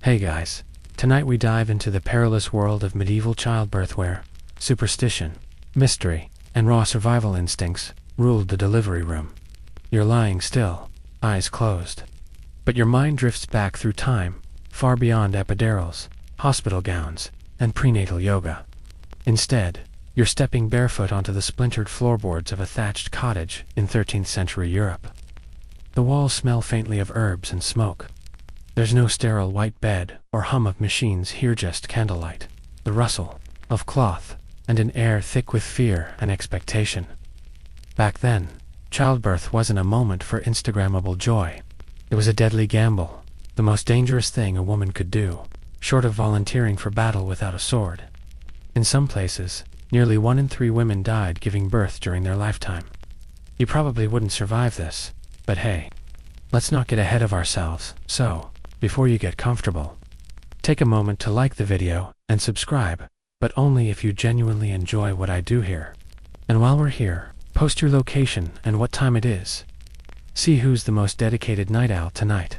Hey guys, tonight we dive into the perilous world of medieval childbirth where superstition, mystery, and raw survival instincts ruled the delivery room. You're lying still, eyes closed. But your mind drifts back through time, far beyond epidurals, hospital gowns, and prenatal yoga. Instead, you're stepping barefoot onto the splintered floorboards of a thatched cottage in 13th century Europe. The walls smell faintly of herbs and smoke. There's no sterile white bed or hum of machines here, just candlelight, the rustle of cloth, and an air thick with fear and expectation. Back then, childbirth wasn't a moment for Instagrammable joy. It was a deadly gamble, the most dangerous thing a woman could do, short of volunteering for battle without a sword. In some places, nearly 1 in 3 women died giving birth during their lifetime. You probably wouldn't survive this, but hey, let's not get ahead of ourselves. So, before you get comfortable, take a moment to like the video and subscribe, but only if you genuinely enjoy what I do here. And while we're here, post your location and what time it is. See who's the most dedicated night owl tonight.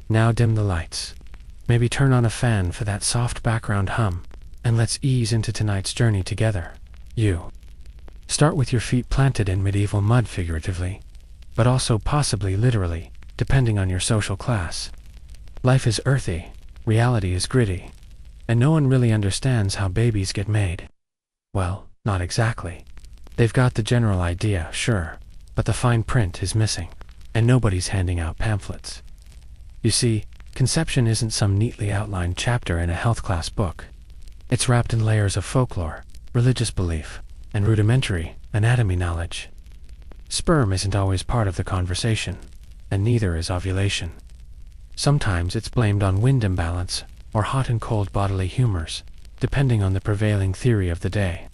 Now dim the lights. Maybe turn on a fan for that soft background hum, and let's ease into tonight's journey together. You start with your feet planted in medieval mud figuratively, but also possibly literally, depending on your social class. Life is earthy, reality is gritty, and no one really understands how babies get made. Well, not exactly. They've got the general idea, sure, but the fine print is missing, and nobody's handing out pamphlets. You see, conception isn't some neatly outlined chapter in a health class book. It's wrapped in layers of folklore, religious belief, and rudimentary anatomy knowledge. Sperm isn't always part of the conversation, and neither is ovulation. Sometimes it's blamed on wind imbalance or hot and cold bodily humors, depending on the prevailing theory of the day.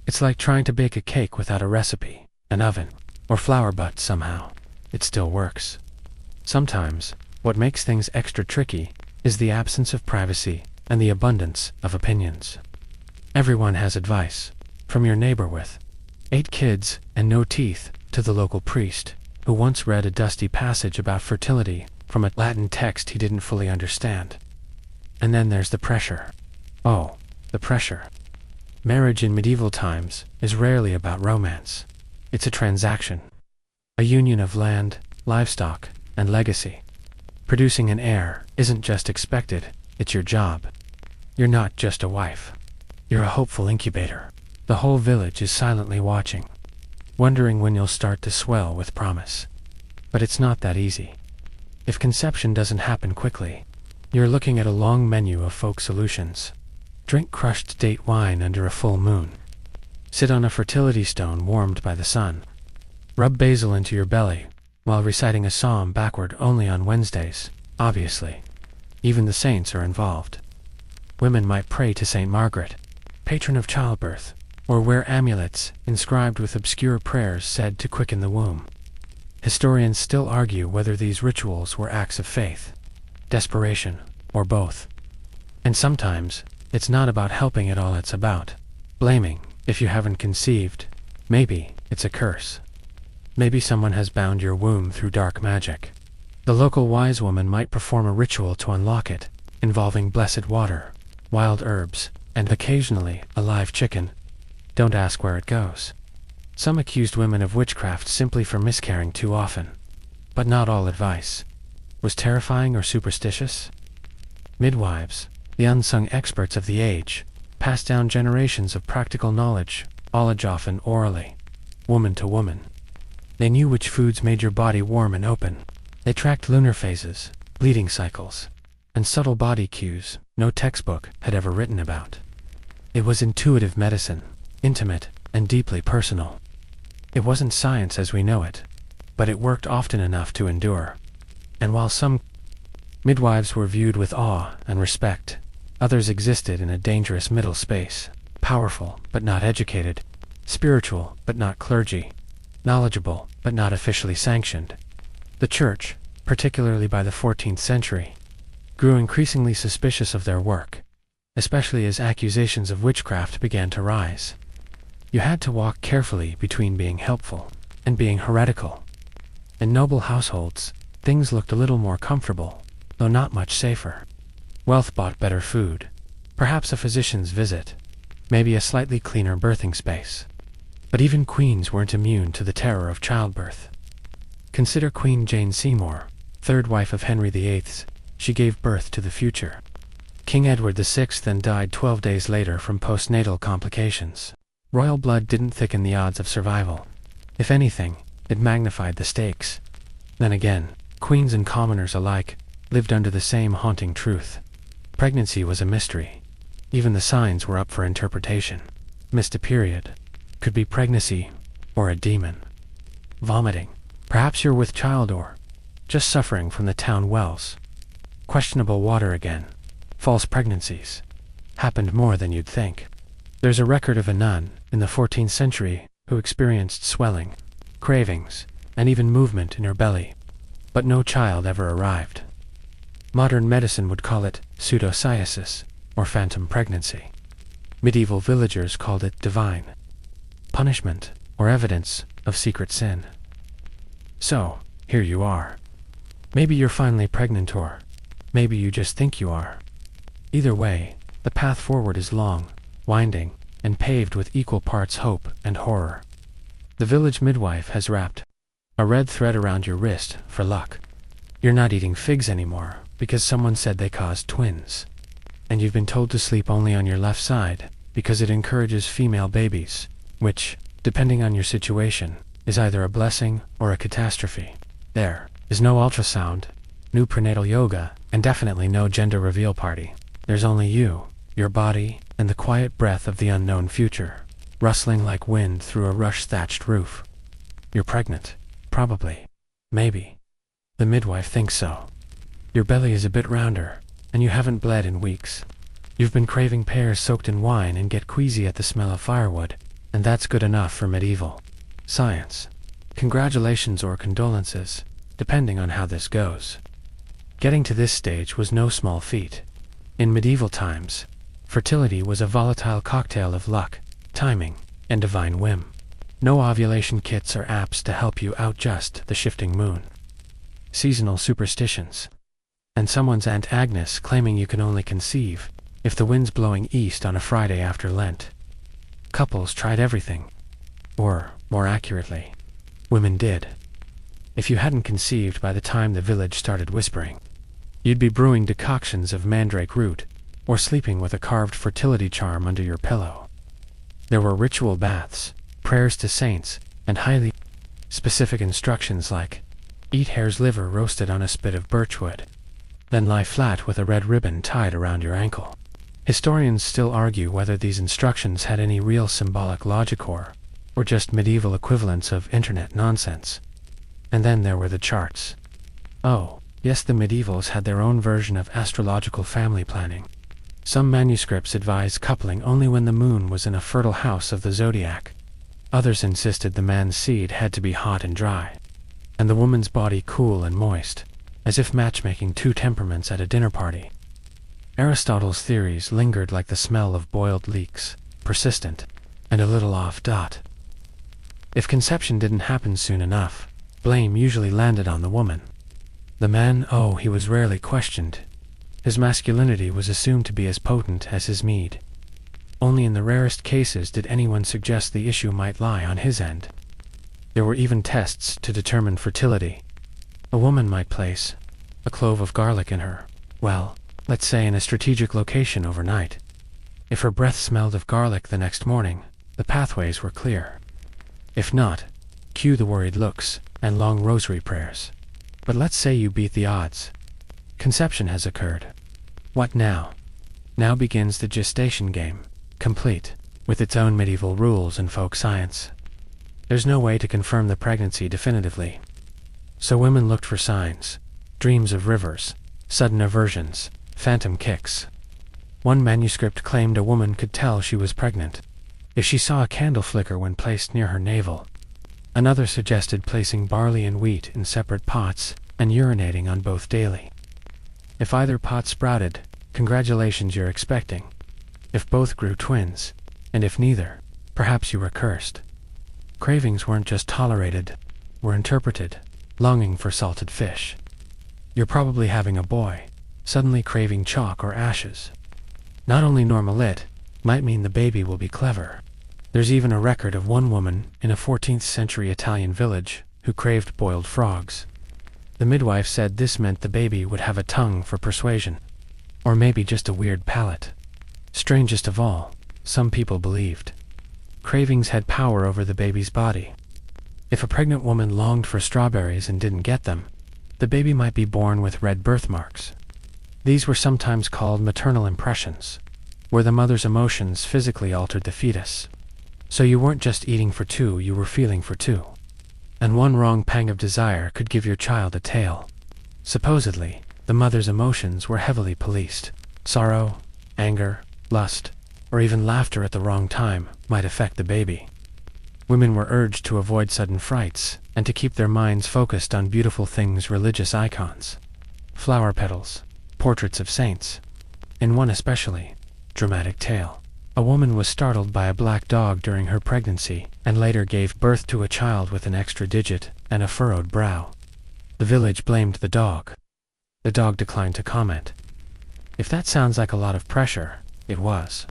It's like trying to bake a cake without a recipe, an oven, or flour, but somehow it still works. Sometimes, what makes things extra tricky is the absence of privacy and the abundance of opinions. Everyone has advice, from your neighbor with 8 kids and no teeth to the local priest who once read a dusty passage about fertility from a Latin text he didn't fully understand. And then there's the pressure. Oh, the pressure. Marriage in medieval times is rarely about romance. It's a transaction. A union of land, livestock, and legacy. Producing an heir isn't just expected, it's your job. You're not just a wife. You're a hopeful incubator. The whole village is silently watching, wondering when you'll start to swell with promise. But it's not that easy. If conception doesn't happen quickly, you're looking at a long menu of folk solutions. Drink crushed date wine under a full moon. Sit on a fertility stone warmed by the sun. Rub basil into your belly while reciting a psalm backward only on Wednesdays, obviously. Even the saints are involved. Women might pray to Saint Margaret, patron of childbirth, or wear amulets inscribed with obscure prayers said to quicken the womb. Historians still argue whether these rituals were acts of faith, desperation, or both. And sometimes, it's not about helping at all, it's about blaming. If you haven't conceived, maybe it's a curse. Maybe someone has bound your womb through dark magic. The local wise woman might perform a ritual to unlock it, involving blessed water, wild herbs, and occasionally a live chicken. Don't ask where it goes. Some accused women of witchcraft simply for miscarrying too often. But not all advice was terrifying or superstitious. Midwives, the unsung experts of the age, passed down generations of practical knowledge, often orally, woman to woman. They knew which foods made your body warm and open. They tracked lunar phases, bleeding cycles, and subtle body cues no textbook had ever written about. It was intuitive medicine, intimate and deeply personal. It wasn't science as we know it, but it worked often enough to endure. And while some midwives were viewed with awe and respect, others existed in a dangerous middle space, powerful but not educated, spiritual but not clergy, knowledgeable but not officially sanctioned. The Church, particularly by the 14th century, grew increasingly suspicious of their work, especially as accusations of witchcraft began to rise. You had to walk carefully between being helpful and being heretical. In noble households, things looked a little more comfortable, though not much safer. Wealth bought better food, perhaps a physician's visit, maybe a slightly cleaner birthing space. But even queens weren't immune to the terror of childbirth. Consider Queen Jane Seymour, third wife of Henry VIII. She gave birth to the future. King Edward VI then died 12 days later from postnatal complications. Royal blood didn't thicken the odds of survival. If anything, it magnified the stakes. Then again, queens and commoners alike lived under the same haunting truth. Pregnancy was a mystery. Even the signs were up for interpretation. Missed a period. Could be pregnancy or a demon. Vomiting. Perhaps you're with child or just suffering from the town wells. Questionable water again. False pregnancies. Happened more than you'd think. There's a record of a nun in the 14th century who experienced swelling, cravings, and even movement in her belly. But no child ever arrived. Modern medicine would call it pseudocyesis, or phantom pregnancy. Medieval villagers called it divine punishment, or evidence of secret sin. So, here you are. Maybe you're finally pregnant, or maybe you just think you are. Either way, the path forward is long, winding, and paved with equal parts hope and horror. The village midwife has wrapped a red thread around your wrist for luck. You're not eating figs anymore because someone said they caused twins. And you've been told to sleep only on your left side because it encourages female babies, which, depending on your situation, is either a blessing or a catastrophe. There is no ultrasound, no prenatal yoga, and definitely no gender reveal party. There's only you, your body, and the quiet breath of the unknown future, rustling like wind through a rush-thatched roof. You're pregnant. Probably. Maybe. The midwife thinks so. Your belly is a bit rounder, and you haven't bled in weeks. You've been craving pears soaked in wine and get queasy at the smell of firewood, and that's good enough for medieval science. Congratulations or condolences, depending on how this goes. Getting to this stage was no small feat. In medieval times, fertility was a volatile cocktail of luck, timing, and divine whim. No ovulation kits or apps to help you outjust the shifting moon. Seasonal superstitions. And someone's Aunt Agnes claiming you can only conceive if the wind's blowing east on a Friday after Lent. Couples tried everything. Or, more accurately, women did. If you hadn't conceived by the time the village started whispering, you'd be brewing decoctions of mandrake root, or sleeping with a carved fertility charm under your pillow. There were ritual baths, prayers to saints, and highly specific instructions like, eat hare's liver roasted on a spit of birchwood, then lie flat with a red ribbon tied around your ankle. Historians still argue whether these instructions had any real symbolic logic or just medieval equivalents of internet nonsense. And then there were the charts. Oh, yes, the medievals had their own version of astrological family planning. Some manuscripts advised coupling only when the moon was in a fertile house of the zodiac. Others insisted the man's seed had to be hot and dry, and the woman's body cool and moist, as if matchmaking two temperaments at a dinner party. Aristotle's theories lingered like the smell of boiled leeks, persistent, and a little off. If conception didn't happen soon enough, blame usually landed on the woman. The man, he was rarely questioned. His masculinity was assumed to be as potent as his mead. Only in the rarest cases did anyone suggest the issue might lie on his end. There were even tests to determine fertility. A woman might place a clove of garlic in her, let's say in a strategic location overnight. If her breath smelled of garlic the next morning, the pathways were clear. If not, cue the worried looks and long rosary prayers. But let's say you beat the odds. Conception has occurred. What now? Now begins the gestation game, complete with its own medieval rules and folk science. There's no way to confirm the pregnancy definitively. So women looked for signs, dreams of rivers, sudden aversions, phantom kicks. One manuscript claimed a woman could tell she was pregnant if she saw a candle flicker when placed near her navel. Another suggested placing barley and wheat in separate pots and urinating on both daily. If either pot sprouted, congratulations, you're expecting. If both grew twins, and if neither, perhaps you were cursed. Cravings weren't just tolerated, were interpreted, longing for salted fish. You're probably having a boy. suddenly craving chalk or ashes. Not only normal, it might mean the baby will be clever. There's even a record of one woman in a 14th century Italian village who craved boiled frogs. The midwife said this meant the baby would have a tongue for persuasion. Or maybe just a weird palate. Strangest of all, some people believed cravings had power over the baby's body. If a pregnant woman longed for strawberries and didn't get them, the baby might be born with red birthmarks. These were sometimes called maternal impressions, where the mother's emotions physically altered the fetus. So you weren't just eating for two, you were feeling for two. And one wrong pang of desire could give your child a tail. Supposedly, the mother's emotions were heavily policed. Sorrow, anger, lust, or even laughter at the wrong time might affect the baby. Women were urged to avoid sudden frights and to keep their minds focused on beautiful things, religious icons, flower petals, portraits of saints. In one especially dramatic tale, a woman was startled by a black dog during her pregnancy and later gave birth to a child with an extra digit and a furrowed brow. The village blamed the dog. The dog declined to comment. If that sounds like a lot of pressure, it was.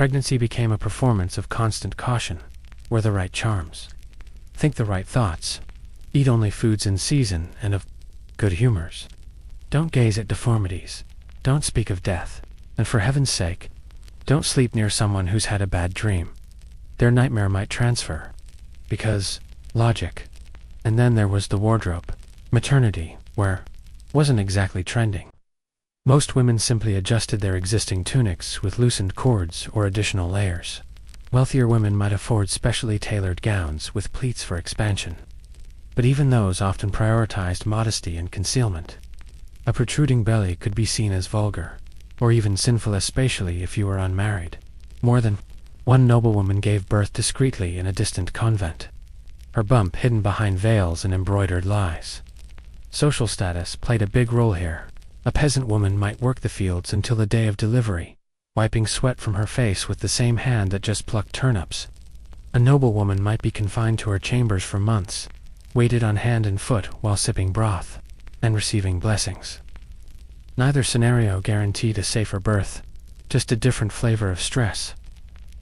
Pregnancy became a performance of constant caution. Wear the right charms. Think the right thoughts. Eat only foods in season and of good humors. Don't gaze at deformities. Don't speak of death. And for heaven's sake, don't sleep near someone who's had a bad dream. Their nightmare might transfer. Because, logic. And then there was the wardrobe. Maternity, where wasn't exactly trending. Most women simply adjusted their existing tunics with loosened cords or additional layers. Wealthier women might afford specially tailored gowns with pleats for expansion. But even those often prioritized modesty and concealment. A protruding belly could be seen as vulgar, or even sinful, especially if you were unmarried. More than one noblewoman gave birth discreetly in a distant convent, her bump hidden behind veils and embroidered lies. Social status played a big role here. A peasant woman might work the fields until the day of delivery, wiping sweat from her face with the same hand that just plucked turnips. A noblewoman might be confined to her chambers for months, weighted on hand and foot while sipping broth, and receiving blessings. Neither scenario guaranteed a safer birth, just a different flavor of stress.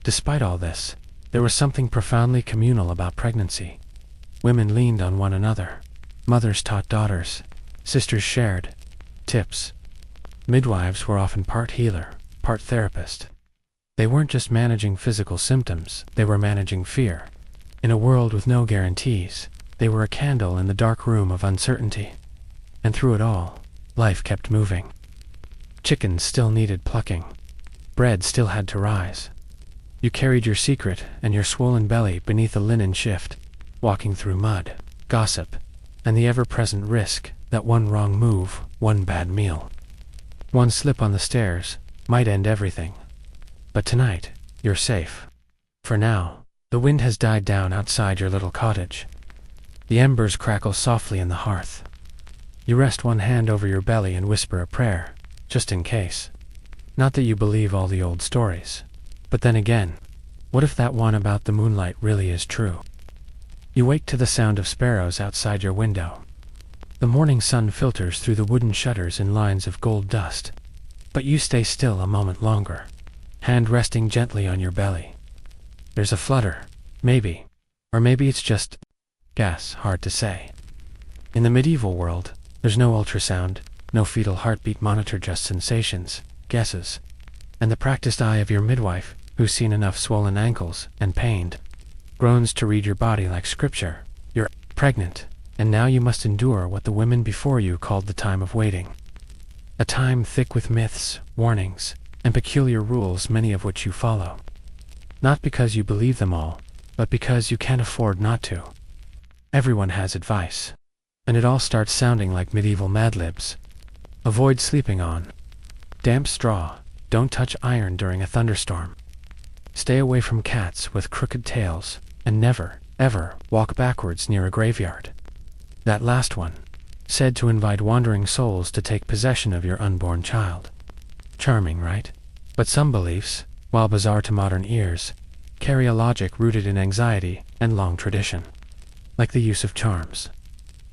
Despite all this, there was something profoundly communal about pregnancy. Women leaned on one another. Mothers taught daughters. Sisters shared tips. Midwives were often part healer, part therapist. They weren't just managing physical symptoms, they were managing fear. In a world with no guarantees, they were a candle in the dark room of uncertainty. And through it all, life kept moving. Chickens still needed plucking. Bread still had to rise. You carried your secret and your swollen belly beneath a linen shift, walking through mud, gossip, and the ever-present risk that one wrong move, one bad meal, one slip on the stairs might end everything. But tonight, you're safe. For now, the wind has died down outside your little cottage. The embers crackle softly in the hearth. You rest one hand over your belly and whisper a prayer, just in case. Not that you believe all the old stories. But then again, what if that one about the moonlight really is true? You wake to the sound of sparrows outside your window. The morning sun filters through the wooden shutters in lines of gold dust. But you stay still a moment longer, hand resting gently on your belly. There's a flutter, maybe. Or maybe it's just gas, hard to say. In the medieval world, there's no ultrasound, no fetal heartbeat monitor, just sensations, guesses, and the practiced eye of your midwife, who's seen enough swollen ankles and pained groans to read your body like scripture. You're pregnant, and now you must endure what the women before you called the time of waiting. A time thick with myths, warnings, and peculiar rules, many of which you follow. Not because you believe them all, but because you can't afford not to. Everyone has advice. And it all starts sounding like medieval Mad Libs. Avoid sleeping on damp straw. Don't touch iron during a thunderstorm. Stay away from cats with crooked tails, and never, ever walk backwards near a graveyard. That last one, said to invite wandering souls to take possession of your unborn child. Charming, right? But some beliefs, while bizarre to modern ears, carry a logic rooted in anxiety and long tradition. Like the use of charms.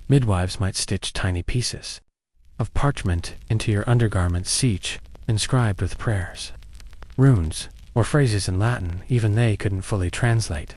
Midwives might stitch tiny pieces, of parchment into your undergarments, each inscribed with prayers, runes, or phrases in Latin even they couldn't fully translate.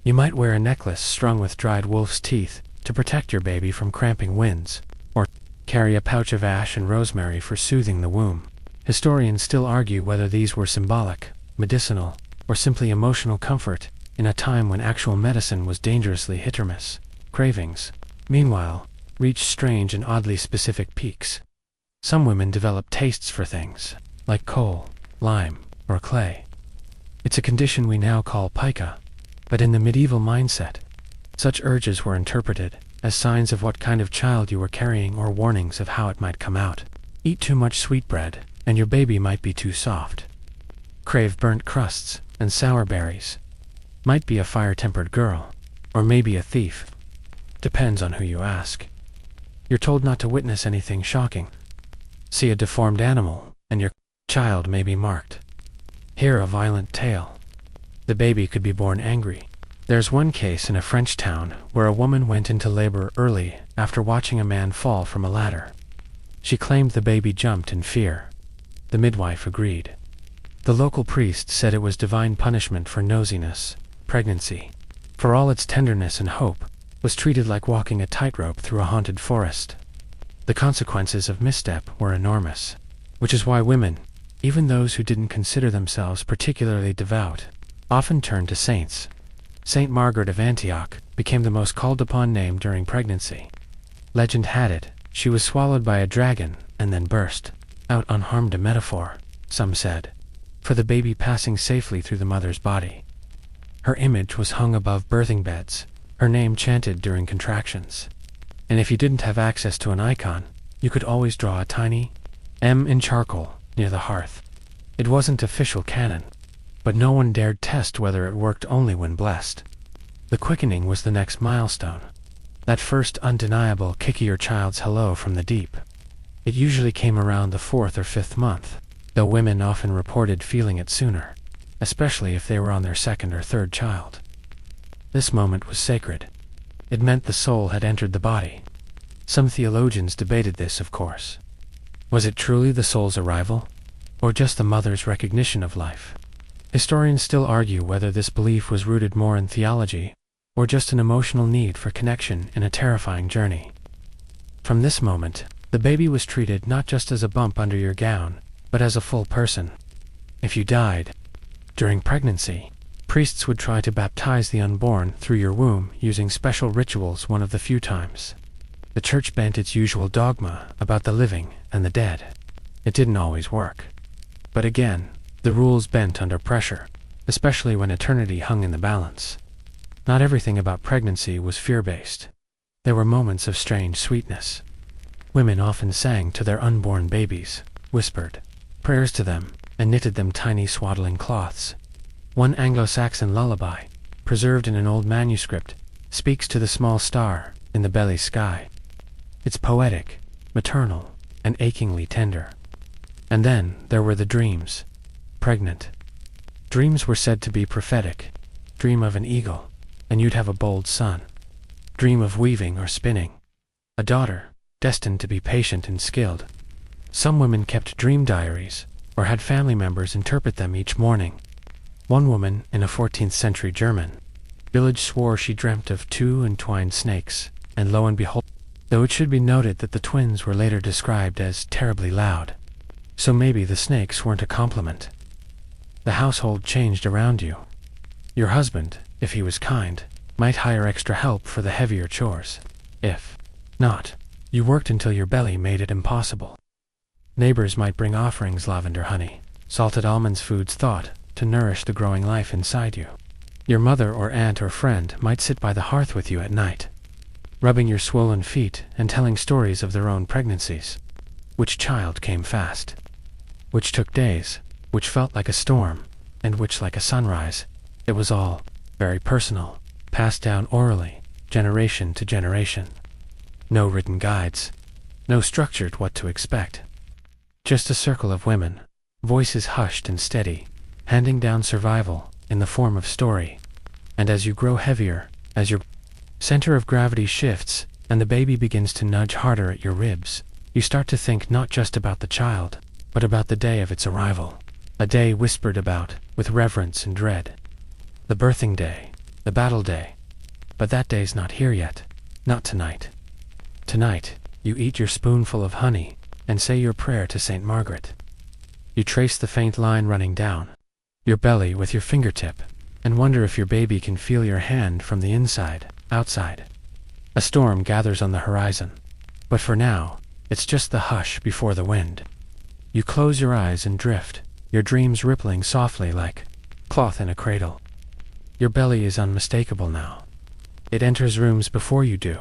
You might wear a necklace strung with dried wolf's teeth to protect your baby from cramping winds, or carry a pouch of ash and rosemary for soothing the womb. Historians still argue whether these were symbolic, medicinal, or simply emotional comfort in a time when actual medicine was dangerously hit or miss. Cravings, meanwhile, reached strange and oddly specific peaks. Some women developed tastes for things, like coal, lime, or clay. It's a condition we now call pica, but in the medieval mindset, such urges were interpreted as signs of what kind of child you were carrying or warnings of how it might come out. Eat too much sweetbread, and your baby might be too soft. Crave burnt crusts and sour berries. Might be a fire-tempered girl, or maybe a thief. Depends on who you ask. You're told not to witness anything shocking. See a deformed animal, and your child may be marked. Hear a violent tale. The baby could be born angry. There's one case in a French town where a woman went into labor early after watching a man fall from a ladder. She claimed the baby jumped in fear. The midwife agreed. The local priest said it was divine punishment for nosiness. Pregnancy, for all its tenderness and hope, was treated like walking a tightrope through a haunted forest. The consequences of misstep were enormous, which is why women, even those who didn't consider themselves particularly devout, often turned to saints. Saint Margaret of Antioch became the most called-upon name during pregnancy. Legend had it, she was swallowed by a dragon and then burst out unharmed, a metaphor, some said, for the baby passing safely through the mother's body. Her image was hung above birthing beds, her name chanted during contractions. And if you didn't have access to an icon, you could always draw a tiny M in charcoal near the hearth. It wasn't official canon, but no one dared test whether it worked only when blessed. The quickening was the next milestone. That first undeniable kick your child's hello from the deep. It usually came around the 4th or 5th month, though women often reported feeling it sooner, especially if they were on their 2nd or 3rd child. This moment was sacred. It meant the soul had entered the body. Some theologians debated this, of course. Was it truly the soul's arrival, or just the mother's recognition of life? Historians still argue whether this belief was rooted more in theology, or just an emotional need for connection in a terrifying journey. From this moment, the baby was treated not just as a bump under your gown, but as a full person. If you died during pregnancy, priests would try to baptize the unborn through your womb using special rituals one of the few times. The church bent its usual dogma about the living and the dead. It didn't always work. But again, the rules bent under pressure, especially when eternity hung in the balance. Not everything about pregnancy was fear-based. There were moments of strange sweetness. Women often sang to their unborn babies, whispered prayers to them, and knitted them tiny swaddling cloths. One Anglo-Saxon lullaby, preserved in an old manuscript, speaks to the small star in the belly sky. It's poetic, maternal, and achingly tender. And then there were the dreams. Pregnant. Dreams were said to be prophetic. Dream of an eagle, and you'd have a bold son. Dream of weaving or spinning. A daughter, destined to be patient and skilled. Some women kept dream diaries, or had family members interpret them each morning. One woman, in a 14th century German village, swore she dreamt of 2 entwined snakes, and lo and behold, though it should be noted that the twins were later described as terribly loud. So maybe the snakes weren't a compliment. The household changed around you. Your husband, if he was kind, might hire extra help for the heavier chores. If not, you worked until your belly made it impossible. Neighbors might bring offerings, lavender honey, salted almonds, foods thought to nourish the growing life inside you. Your mother or aunt or friend might sit by the hearth with you at night, rubbing your swollen feet and telling stories of their own pregnancies. Which child came fast? Which took days? Which felt like a storm? And which like a sunrise? It was all very personal, passed down orally, generation to generation. No written guides, no structured what to expect. Just a circle of women, voices hushed and steady, handing down survival in the form of story. And as you grow heavier, as your center of gravity shifts, and the baby begins to nudge harder at your ribs, you start to think not just about the child, but about the day of its arrival. A day whispered about with reverence and dread. The birthing day, the battle day. But that day's not here yet. Not tonight. Tonight, you eat your spoonful of honey and say your prayer to Saint Margaret. You trace the faint line running down your belly with your fingertip and wonder if your baby can feel your hand from the inside, outside. A storm gathers on the horizon, but for now, it's just the hush before the wind. You close your eyes and drift, your dreams rippling softly like cloth in a cradle. Your belly is unmistakable now. It enters rooms before you do,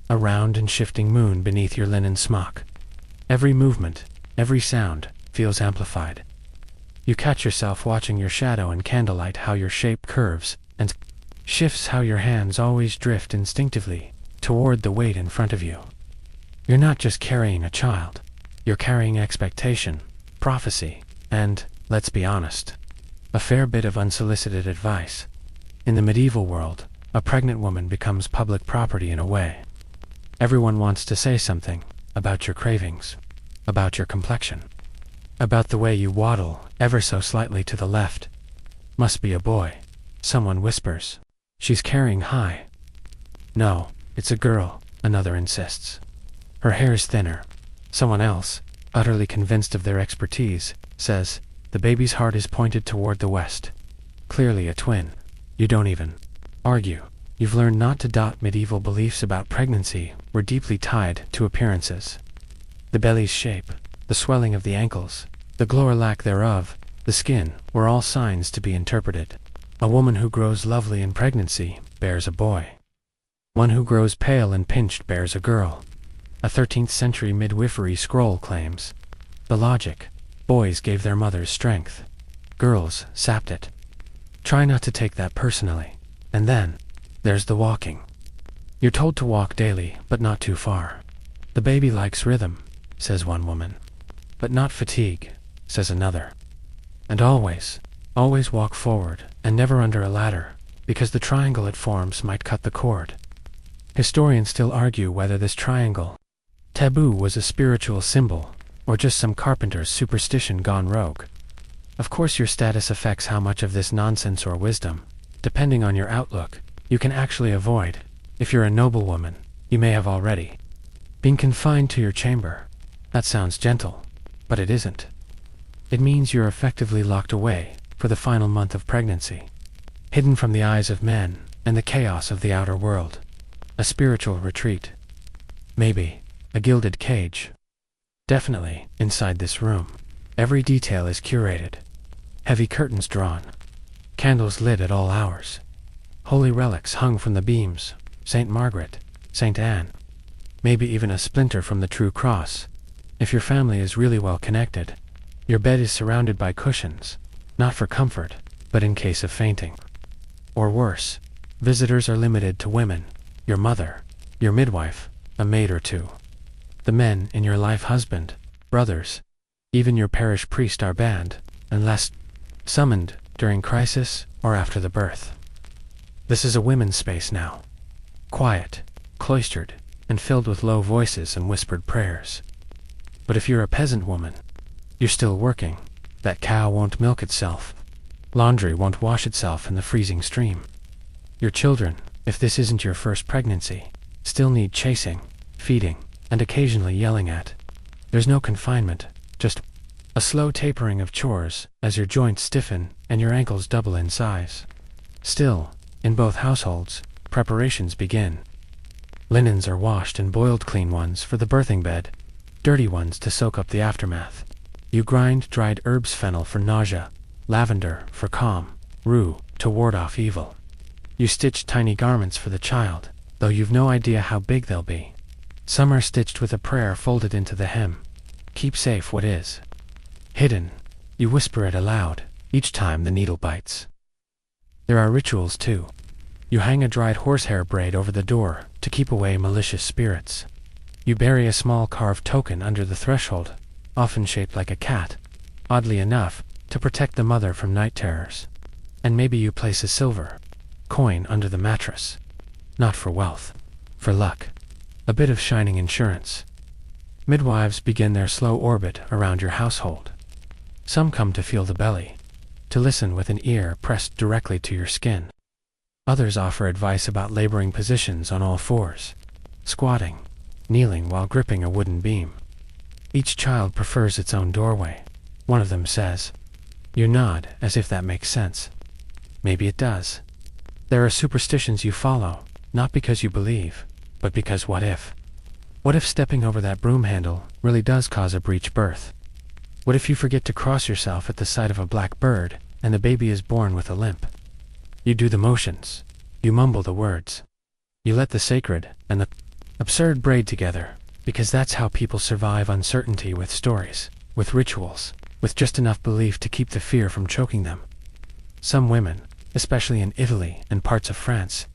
a round and shifting moon beneath your linen smock. Every movement, every sound, feels amplified. You catch yourself watching your shadow in candlelight, how your shape curves and shifts, how your hands always drift instinctively toward the weight in front of you. You're not just carrying a child, you're carrying expectation, prophecy, and, let's be honest, a fair bit of unsolicited advice. In the medieval world, a pregnant woman becomes public property in a way. Everyone wants to say something about your cravings, about your complexion, about the way you waddle ever so slightly to the left. Must be a boy, someone whispers. She's carrying high. No, it's a girl, another insists. Her hair's thinner. Someone else, utterly convinced of their expertise, says, the baby's heart is pointed toward the west. Clearly a twin. You don't even argue. You've learned not to doubt. Medieval beliefs about pregnancy were deeply tied to appearances. The belly's shape, the swelling of the ankles, the glow or lack thereof, the skin, were all signs to be interpreted. A woman who grows lovely in pregnancy bears a boy. One who grows pale and pinched bears a girl. A 13th century midwifery scroll claims the logic: boys gave their mothers strength, girls sapped it. Try not to take that personally. And then, there's the walking. You're told to walk daily, but not too far. The baby likes rhythm, says one woman. But not fatigue, says another. And always walk forward, and never under a ladder, because the triangle it forms might cut the cord. Historians still argue whether this triangle taboo was a spiritual symbol, or just some carpenter's superstition gone rogue. Of course your status affects how much of this nonsense or wisdom, depending on your outlook, you can actually avoid. If you're a noblewoman, you may have already been confined to your chamber. That sounds gentle, but it isn't. It means you're effectively locked away for the final month of pregnancy, hidden from the eyes of men and the chaos of the outer world. A spiritual retreat. Maybe a gilded cage. Definitely, inside this room, every detail is curated. Heavy curtains drawn. Candles lit at all hours. Holy relics hung from the beams. Saint Margaret, Saint Anne. Maybe even a splinter from the true cross. If your family is really well connected, your bed is surrounded by cushions, not for comfort, but in case of fainting. Or worse, visitors are limited to women, your mother, your midwife, a maid or two. The men in your life, husband, brothers, even your parish priest are banned, unless summoned during crisis or after the birth. This is a women's space now. Quiet, cloistered, and filled with low voices and whispered prayers. But if you're a peasant woman, you're still working. That cow won't milk itself. Laundry won't wash itself in the freezing stream. Your children, if this isn't your first pregnancy, still need chasing, feeding, and occasionally yelling at. There's no confinement, just a slow tapering of chores as your joints stiffen and your ankles double in size. Still, in both households, preparations begin. Linens are washed and boiled, clean ones for the birthing bed, dirty ones to soak up the aftermath. You grind dried herbs, fennel for nausea, lavender for calm, rue to ward off evil. You stitch tiny garments for the child, though you've no idea how big they'll be. Some are stitched with a prayer folded into the hem. Keep safe what is. Hidden, you whisper it aloud, each time the needle bites. There are rituals too. You hang a dried horsehair braid over the door to keep away malicious spirits. You bury a small carved token under the threshold, often shaped like a cat, oddly enough, to protect the mother from night terrors. And maybe you place a silver coin under the mattress. Not for wealth, for luck. A bit of shining insurance. Midwives begin their slow orbit around your household. Some come to feel the belly, to listen with an ear pressed directly to your skin. Others offer advice about laboring positions on all fours, squatting, kneeling while gripping a wooden beam. Each child prefers its own doorway. One of them says. You nod, as if that makes sense. Maybe it does. There are superstitions you follow, not because you believe, but because what if? What if stepping over that broom handle really does cause a breech birth? What if you forget to cross yourself at the sight of a black bird, and the baby is born with a limp? You do the motions. You mumble the words. You let the sacred and the absurd braid together, because that's how people survive uncertainty with stories, with rituals, with just enough belief to keep the fear from choking them. Some women, especially in Italy and parts of France,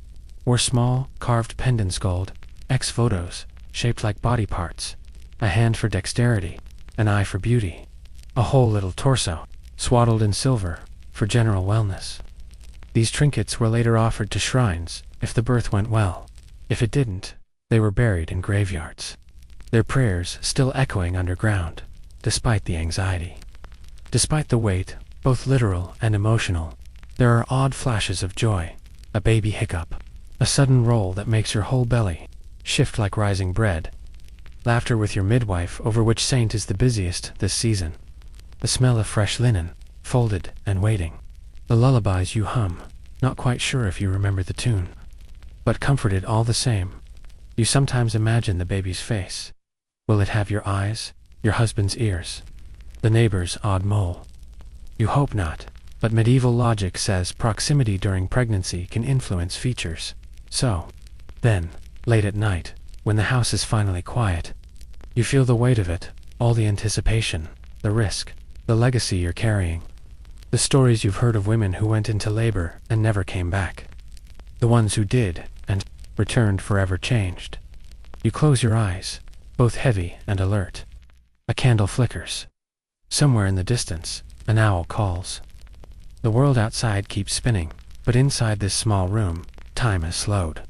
wore small, carved pendants gold, ex-votos, shaped like body parts, a hand for dexterity, an eye for beauty, a whole little torso, swaddled in silver, for general wellness. These trinkets were later offered to shrines, if the birth went well. If it didn't, they were buried in graveyards, their prayers still echoing underground, despite the anxiety. Despite the weight, both literal and emotional, there are odd flashes of joy, a baby hiccup, a sudden roll that makes your whole belly shift like rising bread, laughter with your midwife over which saint is the busiest this season, the smell of fresh linen, folded and waiting, the lullabies you hum, not quite sure if you remember the tune, but comforted all the same. You sometimes imagine the baby's face. Will it have your eyes, your husband's ears, the neighbor's odd mole? You hope not, but medieval logic says proximity during pregnancy can influence features. So, then, late at night, when the house is finally quiet, you feel the weight of it, all the anticipation, the risk, the legacy you're carrying. The stories you've heard of women who went into labor and never came back. The ones who did, and returned forever changed. You close your eyes, both heavy and alert. A candle flickers. Somewhere in the distance, an owl calls. The world outside keeps spinning, but inside this small room, time has slowed.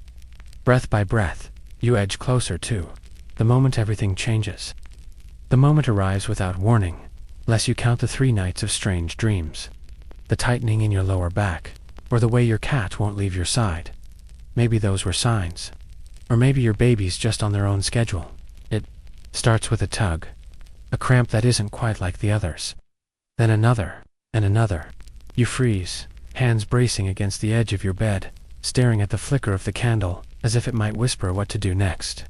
Breath by breath, you edge closer to the moment everything changes. The moment arrives without warning, lest you count the 3 nights of strange dreams. The tightening in your lower back, or the way your cat won't leave your side. Maybe those were signs. Or maybe your baby's just on their own schedule. It starts with a tug, a cramp that isn't quite like the others. Then another, and another. You freeze, hands bracing against the edge of your bed, staring at the flicker of the candle, as if it might whisper what to do next.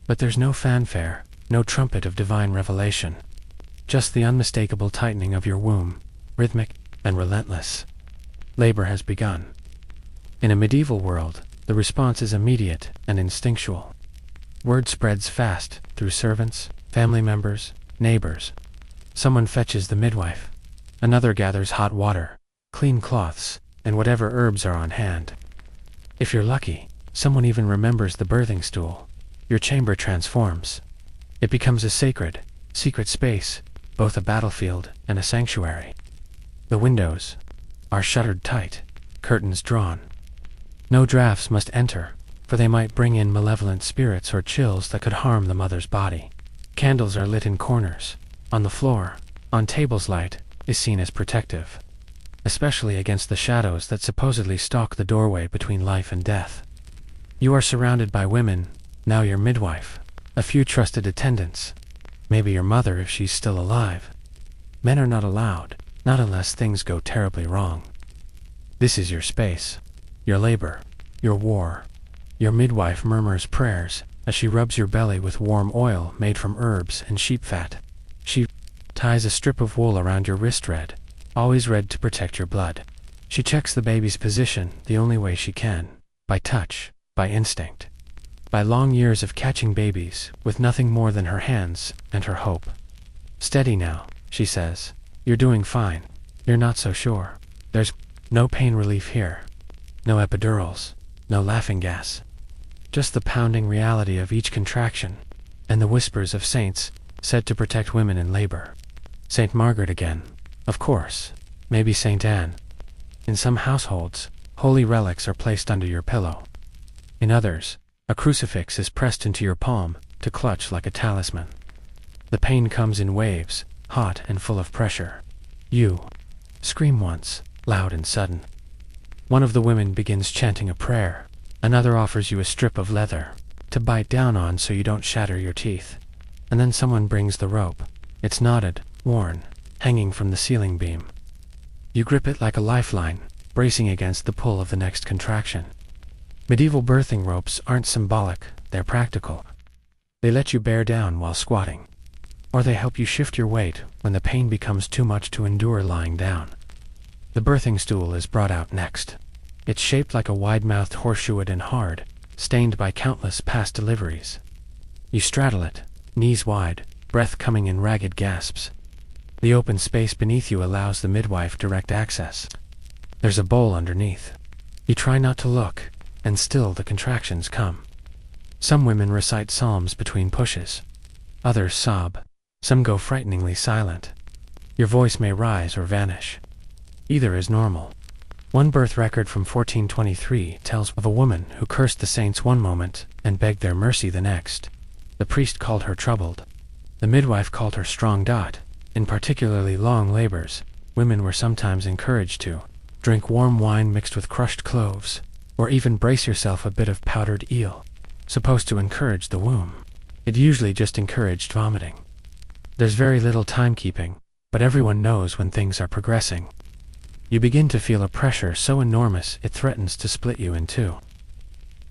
But there's no fanfare, no trumpet of divine revelation. Just the unmistakable tightening of your womb, rhythmic and relentless. Labor has begun. In a medieval world, the response is immediate and instinctual. Word spreads fast through servants, family members, neighbors. Someone fetches the midwife. Another gathers hot water, clean cloths, and whatever herbs are on hand. If you're lucky, someone even remembers the birthing stool. Your chamber transforms. It becomes a sacred, secret space, both a battlefield and a sanctuary. The windows are shuttered tight, curtains drawn. No drafts must enter, for they might bring in malevolent spirits or chills that could harm the mother's body. Candles are lit in corners, on the floor, on tables. Light is seen as protective, especially against the shadows that supposedly stalk the doorway between life and death. You are surrounded by women, now your midwife, a few trusted attendants, maybe your mother if she's still alive. Men are not allowed, not unless things go terribly wrong. This is your space, your labor, your war. Your midwife murmurs prayers as she rubs your belly with warm oil made from herbs and sheep fat. She ties a strip of wool around your wrist, red, always red to protect your blood. She checks the baby's position the only way she can, by touch, by instinct, by long years of catching babies with nothing more than her hands and her hope. Steady now, she says. You're doing fine. You're not so sure. There's no pain relief here. No epidurals. No laughing gas. Just the pounding reality of each contraction, and the whispers of saints said to protect women in labor. Saint Margaret again, of course. Maybe Saint Anne. In some households, holy relics are placed under your pillow. In others, a crucifix is pressed into your palm to clutch like a talisman. The pain comes in waves, hot and full of pressure. You scream once, loud and sudden. One of the women begins chanting a prayer. Another offers you a strip of leather to bite down on so you don't shatter your teeth. And then someone brings the rope. It's knotted, worn, hanging from the ceiling beam. You grip it like a lifeline, bracing against the pull of the next contraction. Medieval birthing ropes aren't symbolic, they're practical. They let you bear down while squatting, or they help you shift your weight when the pain becomes too much to endure lying down. The birthing stool is brought out next. It's shaped like a wide-mouthed horseshoe and hard, stained by countless past deliveries. You straddle it, knees wide, breath coming in ragged gasps. The open space beneath you allows the midwife direct access. There's a bowl underneath. You try not to look, and still the contractions come. Some women recite psalms between pushes. Others sob. Some go frighteningly silent. Your voice may rise or vanish. Either is normal. One birth record from 1423 tells of a woman who cursed the saints one moment and begged their mercy the next. The priest called her troubled. The midwife called her strong. In particularly long labors, women were sometimes encouraged to drink warm wine mixed with crushed cloves, or even brace yourself a bit of powdered eel, supposed to encourage the womb. It usually just encouraged vomiting. There's very little timekeeping, but everyone knows when things are progressing. You begin to feel a pressure so enormous it threatens to split you in two.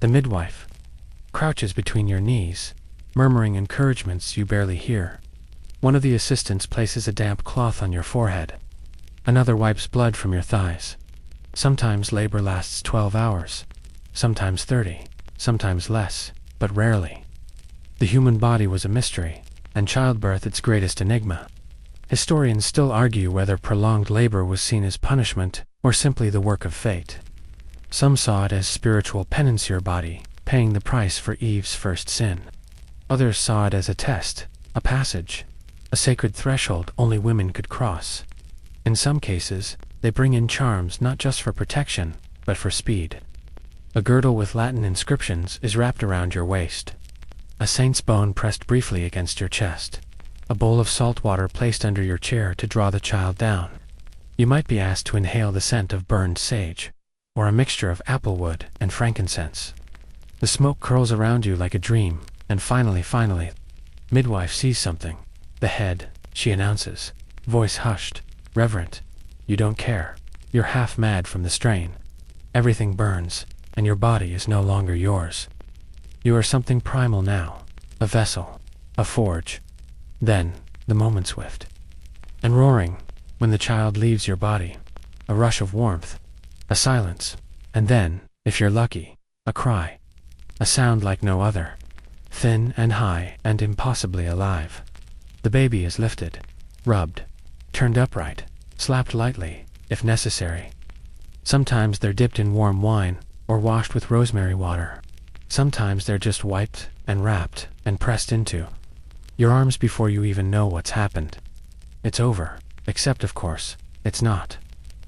The midwife crouches between your knees, murmuring encouragements you barely hear. One of the assistants places a damp cloth on your forehead. Another wipes blood from your thighs. Sometimes labor lasts 12 hours, sometimes 30, sometimes less, but rarely. The human body was a mystery, and childbirth its greatest enigma. Historians still argue whether prolonged labor was seen as punishment or simply the work of fate. Some saw it as spiritual penance, your body paying the price for Eve's first sin. Others saw it as a test, a passage, a sacred threshold only women could cross. In some cases, they bring in charms not just for protection, but for speed. A girdle with Latin inscriptions is wrapped around your waist. A saint's bone pressed briefly against your chest. A bowl of salt water placed under your chair to draw the child down. You might be asked to inhale the scent of burned sage, or a mixture of applewood and frankincense. The smoke curls around you like a dream, and finally, midwife sees something. The head, she announces, voice hushed, reverent. You don't care. You're half mad from the strain. Everything burns, and your body is no longer yours. You are something primal now, a vessel, a forge. Then, the moment swift and roaring, when the child leaves your body, a rush of warmth, a silence, and then, if you're lucky, a cry, a sound like no other, thin and high and impossibly alive. The baby is lifted, rubbed, turned upright, slapped lightly, if necessary. Sometimes they're dipped in warm wine, or washed with rosemary water. Sometimes they're just wiped, and wrapped, and pressed into your arms before you even know what's happened. It's over, except of course, it's not.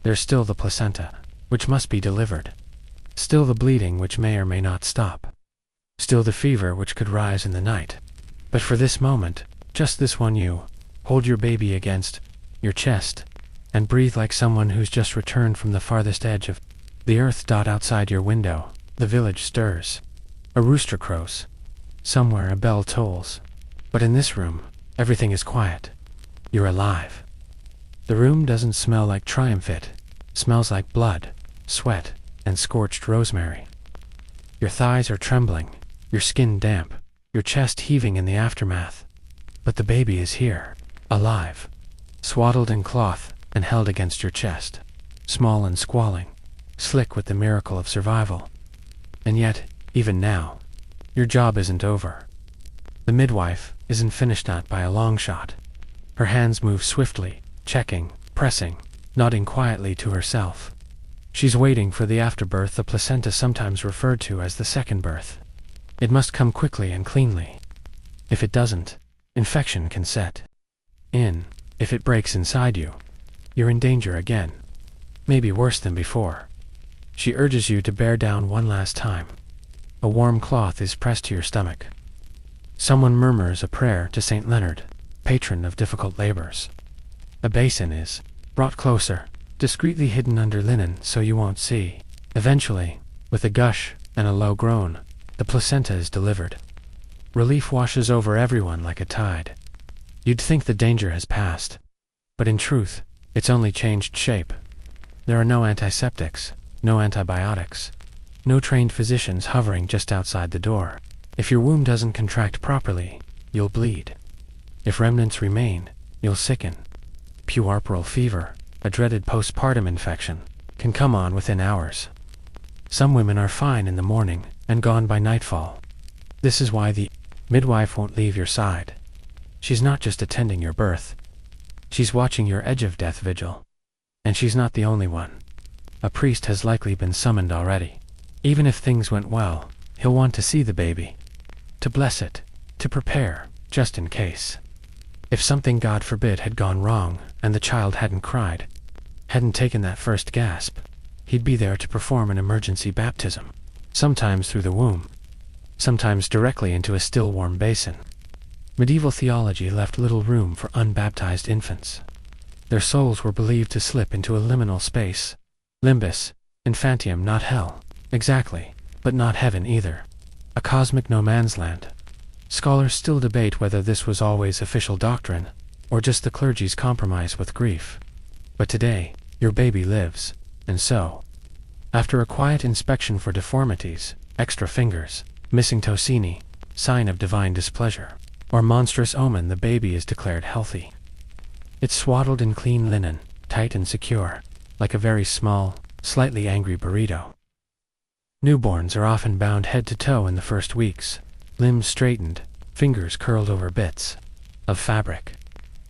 There's still the placenta, which must be delivered. Still the bleeding which may or may not stop. Still the fever which could rise in the night. But for this moment, just this one, you hold your baby against your chest, and breathe like someone who's just returned from the farthest edge of the earth. Outside your window, the village stirs. A rooster crows. Somewhere a bell tolls. But in this room, everything is quiet. You're alive. The room doesn't smell like triumph, it smells like blood, sweat, and scorched rosemary. Your thighs are trembling, your skin damp, your chest heaving in the aftermath. But the baby is here, alive, swaddled in cloth and held against your chest, small and squalling, slick with the miracle of survival. And yet, even now, your job isn't over. The midwife isn't finished, not by a long shot. Her hands move swiftly, checking, pressing, nodding quietly to herself. She's waiting for the afterbirth, the placenta sometimes referred to as the second birth. It must come quickly and cleanly. If it doesn't, infection can set in. If it breaks inside you, you're in danger again. Maybe worse than before. She urges you to bear down one last time. A warm cloth is pressed to your stomach. Someone murmurs a prayer to Saint Leonard. patron of difficult labors. A basin is brought closer, discreetly hidden under linen so you won't see. Eventually, with a gush and a low groan, the placenta is delivered. Relief washes over everyone like a tide. You'd think the danger has passed, but in truth, it's only changed shape. There are no antiseptics, no antibiotics, no trained physicians hovering just outside the door. If your womb doesn't contract properly, you'll bleed. If remnants remain, you'll sicken. Puerperal fever, a dreaded postpartum infection, can come on within hours. Some women are fine in the morning and gone by nightfall. This is why the midwife won't leave your side. She's not just attending your birth. She's watching your edge of death vigil. And she's not the only one. A priest has likely been summoned already. Even if things went well, he'll want to see the baby, to bless it, to prepare, just in case. If something, God forbid, had gone wrong and the child hadn't cried, hadn't taken that first gasp, he'd be there to perform an emergency baptism, sometimes through the womb, sometimes directly into a still warm basin. Medieval theology left little room for unbaptized infants. Their souls were believed to slip into a liminal space. Limbus, infantium, not hell, exactly, but not heaven either. A cosmic no-man's land. Scholars still debate whether this was always official doctrine, or just the clergy's compromise with grief. But today, your baby lives, and so, after a quiet inspection for deformities, extra fingers, missing tocini, sign of divine displeasure, or monstrous omen, the baby is declared healthy. It's swaddled in clean linen, tight and secure, like a very small, slightly angry burrito. Newborns are often bound head to toe in the first weeks, limbs straightened, fingers curled over bits of fabric.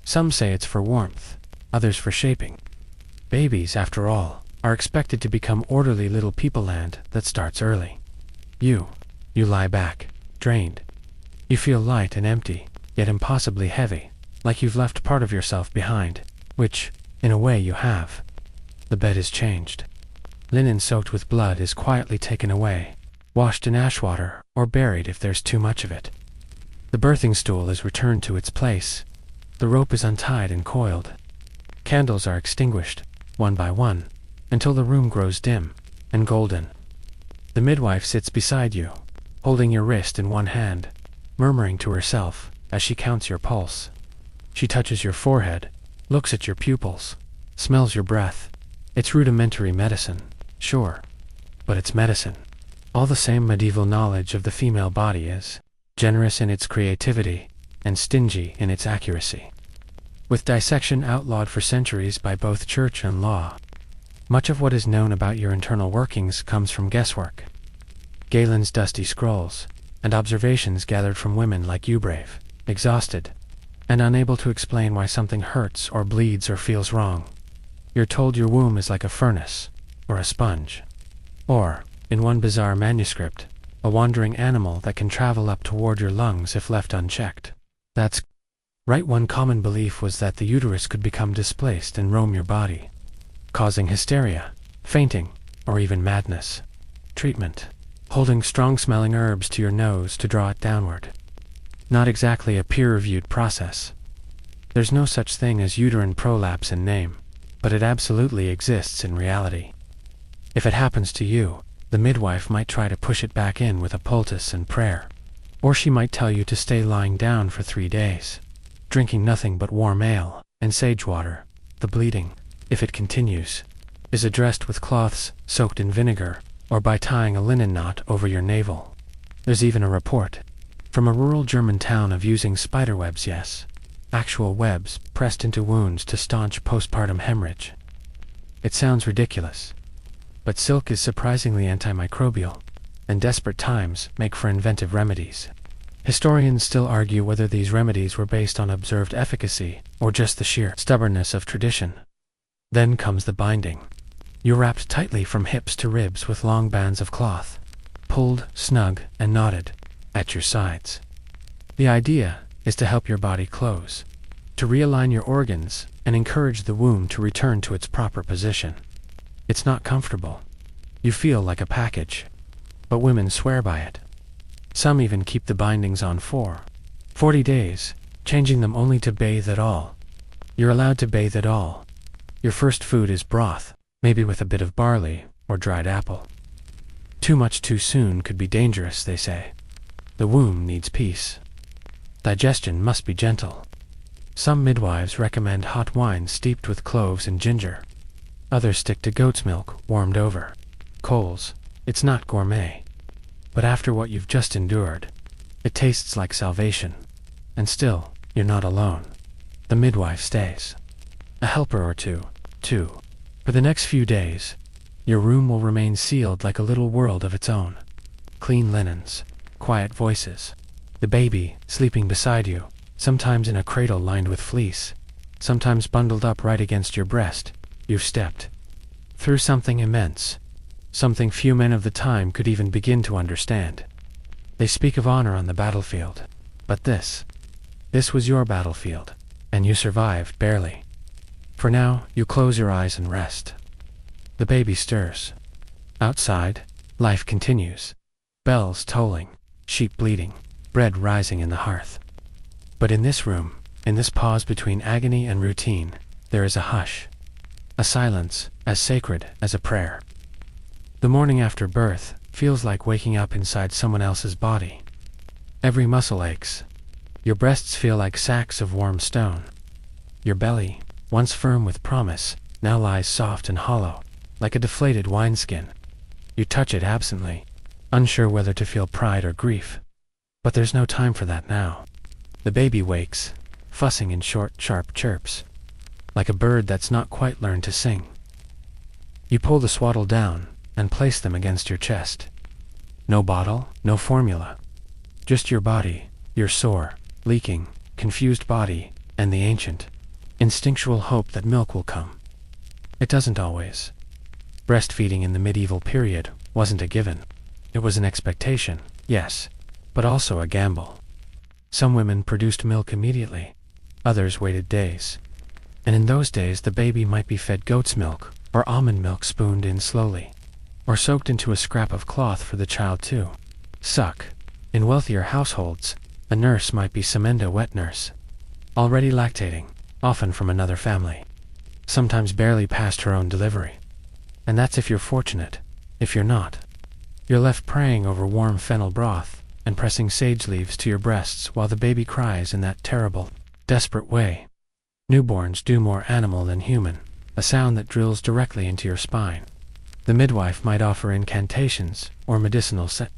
Some say it's for warmth, others for shaping. Babies, after all, are expected to become orderly little people-land that starts early. You lie back, drained. You feel light and empty, yet impossibly heavy, like you've left part of yourself behind, which, in a way, you have. The bed is changed. Linen soaked with blood is quietly taken away, washed in ash water, or buried if there's too much of it. The birthing stool is returned to its place. The rope is untied and coiled. Candles are extinguished, one by one, until the room grows dim and golden. The midwife sits beside you, holding your wrist in one hand, murmuring to herself as she counts your pulse. She touches your forehead, looks at your pupils, smells your breath. It's rudimentary medicine, sure, but it's medicine. All the same, medieval knowledge of the female body is generous in its creativity and stingy in its accuracy. With dissection outlawed for centuries by both church and law, much of what is known about your internal workings comes from guesswork. Galen's dusty scrolls, and observations gathered from women like you, brave, exhausted, and unable to explain why something hurts or bleeds or feels wrong. You're told your womb is like a furnace, or a sponge, or, in one bizarre manuscript, a wandering animal that can travel up toward your lungs if left unchecked. That's right. One common belief was that the uterus could become displaced and roam your body, causing hysteria, fainting, or even madness. Treatment: holding strong-smelling herbs to your nose to draw it downward. Not exactly a peer-reviewed process. There's no such thing as uterine prolapse in name, but it absolutely exists in reality. If it happens to you, the midwife might try to push it back in with a poultice and prayer, or she might tell you to stay lying down for 3 days, drinking nothing but warm ale and sage water. The bleeding, if it continues, is addressed with cloths soaked in vinegar, or by tying a linen knot over your navel. There's even a report from a rural German town of using spiderwebs, yes, actual webs pressed into wounds to staunch postpartum hemorrhage. It sounds ridiculous, but silk is surprisingly antimicrobial, and desperate times make for inventive remedies. Historians still argue whether these remedies were based on observed efficacy or just the sheer stubbornness of tradition. Then comes the binding. You're wrapped tightly from hips to ribs with long bands of cloth, pulled, snug, and knotted at your sides. The idea is to help your body close, to realign your organs and encourage the womb to return to its proper position. It's not comfortable. You feel like a package, but women swear by it. Some even keep the bindings on for 40 days, changing them only to bathe at all. You're allowed to bathe at all. Your first food is broth, maybe with a bit of barley or dried apple. Too much too soon could be dangerous, they say. The womb needs peace. Digestion must be gentle. Some midwives recommend hot wine steeped with cloves and ginger. Others stick to goat's milk warmed over coals. It's not gourmet. But after what you've just endured, it tastes like salvation. And still, you're not alone. The midwife stays. A helper or two, too. For the next few days, your room will remain sealed like a little world of its own. Clean linens, quiet voices. The baby sleeping beside you, sometimes in a cradle lined with fleece, sometimes bundled up right against your breast. You've stepped through something immense, something few men of the time could even begin to understand. They speak of honor on the battlefield, but this was your battlefield, and you survived barely. For now, you close your eyes and rest. The baby stirs. Outside, life continues. Bells tolling, sheep bleating, bread rising in the hearth. But in this room, in this pause between agony and routine, there is a hush. A silence as sacred as a prayer. The morning after birth feels like waking up inside someone else's body. Every muscle aches. Your breasts feel like sacks of warm stone. Your belly, once firm with promise, now lies soft and hollow, like a deflated wineskin. You touch it absently, unsure whether to feel pride or grief. But there's no time for that now. The baby wakes, fussing in short, sharp chirps, like a bird that's not quite learned to sing. You pull the swaddle down and place them against your chest. No bottle, no formula. Just your body, your sore, leaking, confused body, and the ancient, instinctual hope that milk will come. It doesn't always. Breastfeeding in the medieval period wasn't a given. It was an expectation, yes, but also a gamble. Some women produced milk immediately. Others waited days. And in those days the baby might be fed goat's milk or almond milk spooned in slowly, or soaked into a scrap of cloth for the child to suck. In wealthier households, a nurse might be Semenda wet nurse, already lactating, often from another family, sometimes barely past her own delivery. And that's if you're fortunate. If you're not, you're left praying over warm fennel broth and pressing sage leaves to your breasts while the baby cries in that terrible, desperate way. Newborns do more animal than human, a sound that drills directly into your spine. The midwife might offer incantations or medicinal scent.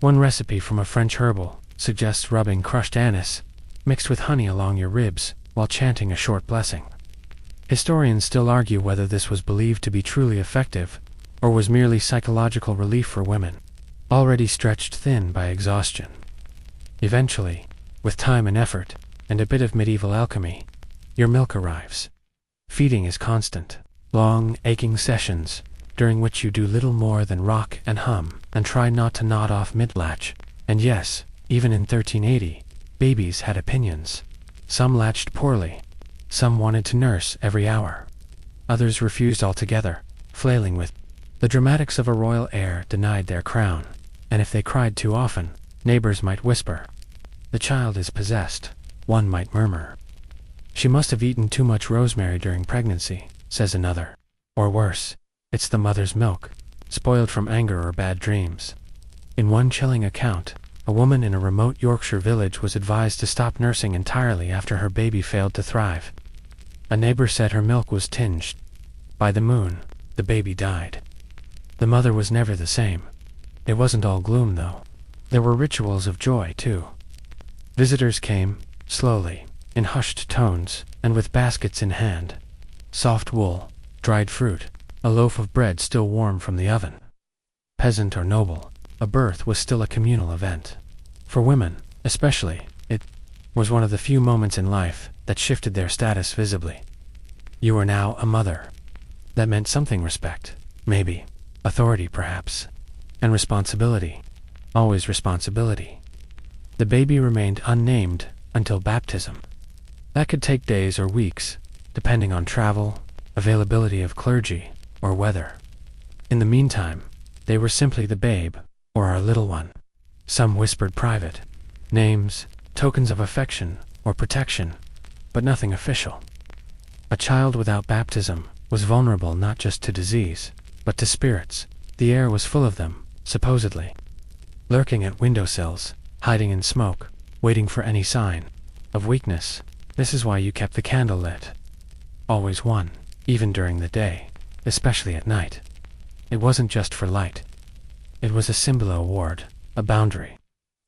One recipe from a French herbal suggests rubbing crushed anise mixed with honey along your ribs while chanting a short blessing. Historians still argue whether this was believed to be truly effective or was merely psychological relief for women, already stretched thin by exhaustion. Eventually, with time and effort, and a bit of medieval alchemy, your milk arrives. Feeding is constant, long, aching sessions, during which you do little more than rock and hum, and try not to nod off mid-latch. And yes, even in 1380, babies had opinions. Some latched poorly. Some wanted to nurse every hour. Others refused altogether, flailing with. The dramatics of a royal heir denied their crown, and if they cried too often, neighbors might whisper, "The child is possessed," one might murmur. "She must have eaten too much rosemary during pregnancy," says another. Or worse, it's the mother's milk, spoiled from anger or bad dreams. In one chilling account, a woman in a remote Yorkshire village was advised to stop nursing entirely after her baby failed to thrive. A neighbor said her milk was tinged. By the moon, the baby died. The mother was never the same. It wasn't all gloom, though. There were rituals of joy, too. Visitors came, slowly, in hushed tones, and with baskets in hand. Soft wool, dried fruit, a loaf of bread still warm from the oven. Peasant or noble, a birth was still a communal event. For women, especially, it was one of the few moments in life that shifted their status visibly. You were now a mother. That meant something: respect, maybe, authority perhaps, and responsibility. Always responsibility. The baby remained unnamed until baptism. That could take days or weeks, depending on travel, availability of clergy, or weather. In the meantime, they were simply the babe, or our little one. Some whispered private names, tokens of affection, or protection, but nothing official. A child without baptism was vulnerable not just to disease, but to spirits. The air was full of them, supposedly, lurking at windowsills, hiding in smoke, waiting for any sign of weakness. This is why you kept the candle lit. Always one, even during the day, especially at night. It wasn't just for light. It was a symbol, a ward, a boundary,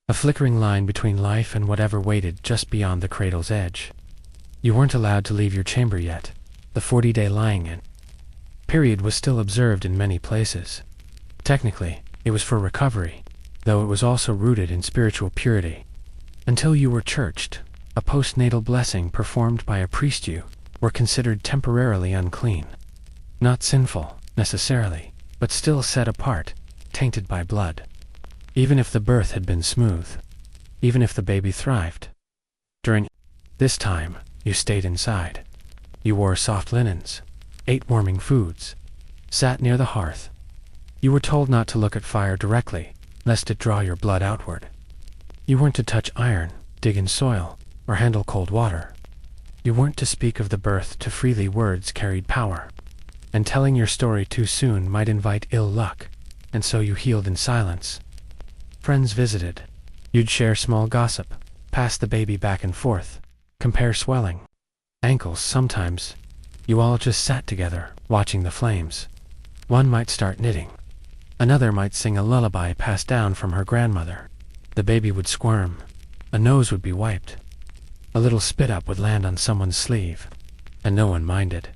a flickering line between life and whatever waited just beyond the cradle's edge. You weren't allowed to leave your chamber yet. The 40-day lying-in period was still observed in many places. Technically, it was for recovery, though it was also rooted in spiritual purity. Until you were churched, a postnatal blessing performed by a priest, you were considered temporarily unclean. Not sinful, necessarily, but still set apart, tainted by blood. Even if the birth had been smooth, even if the baby thrived. During this time, you stayed inside. You wore soft linens, ate warming foods, sat near the hearth. You were told not to look at fire directly, lest it draw your blood outward. You weren't to touch iron, dig in soil, or handle cold water. You weren't to speak of the birth too freely. Words carried power, and telling your story too soon might invite ill luck, and so you healed in silence. Friends visited. You'd share small gossip, pass the baby back and forth, compare swelling ankles. Sometimes you all just sat together, watching the flames. One might start knitting. Another might sing a lullaby passed down from her grandmother. The baby would squirm. A nose would be wiped. A little spit up would land on someone's sleeve, and no one minded.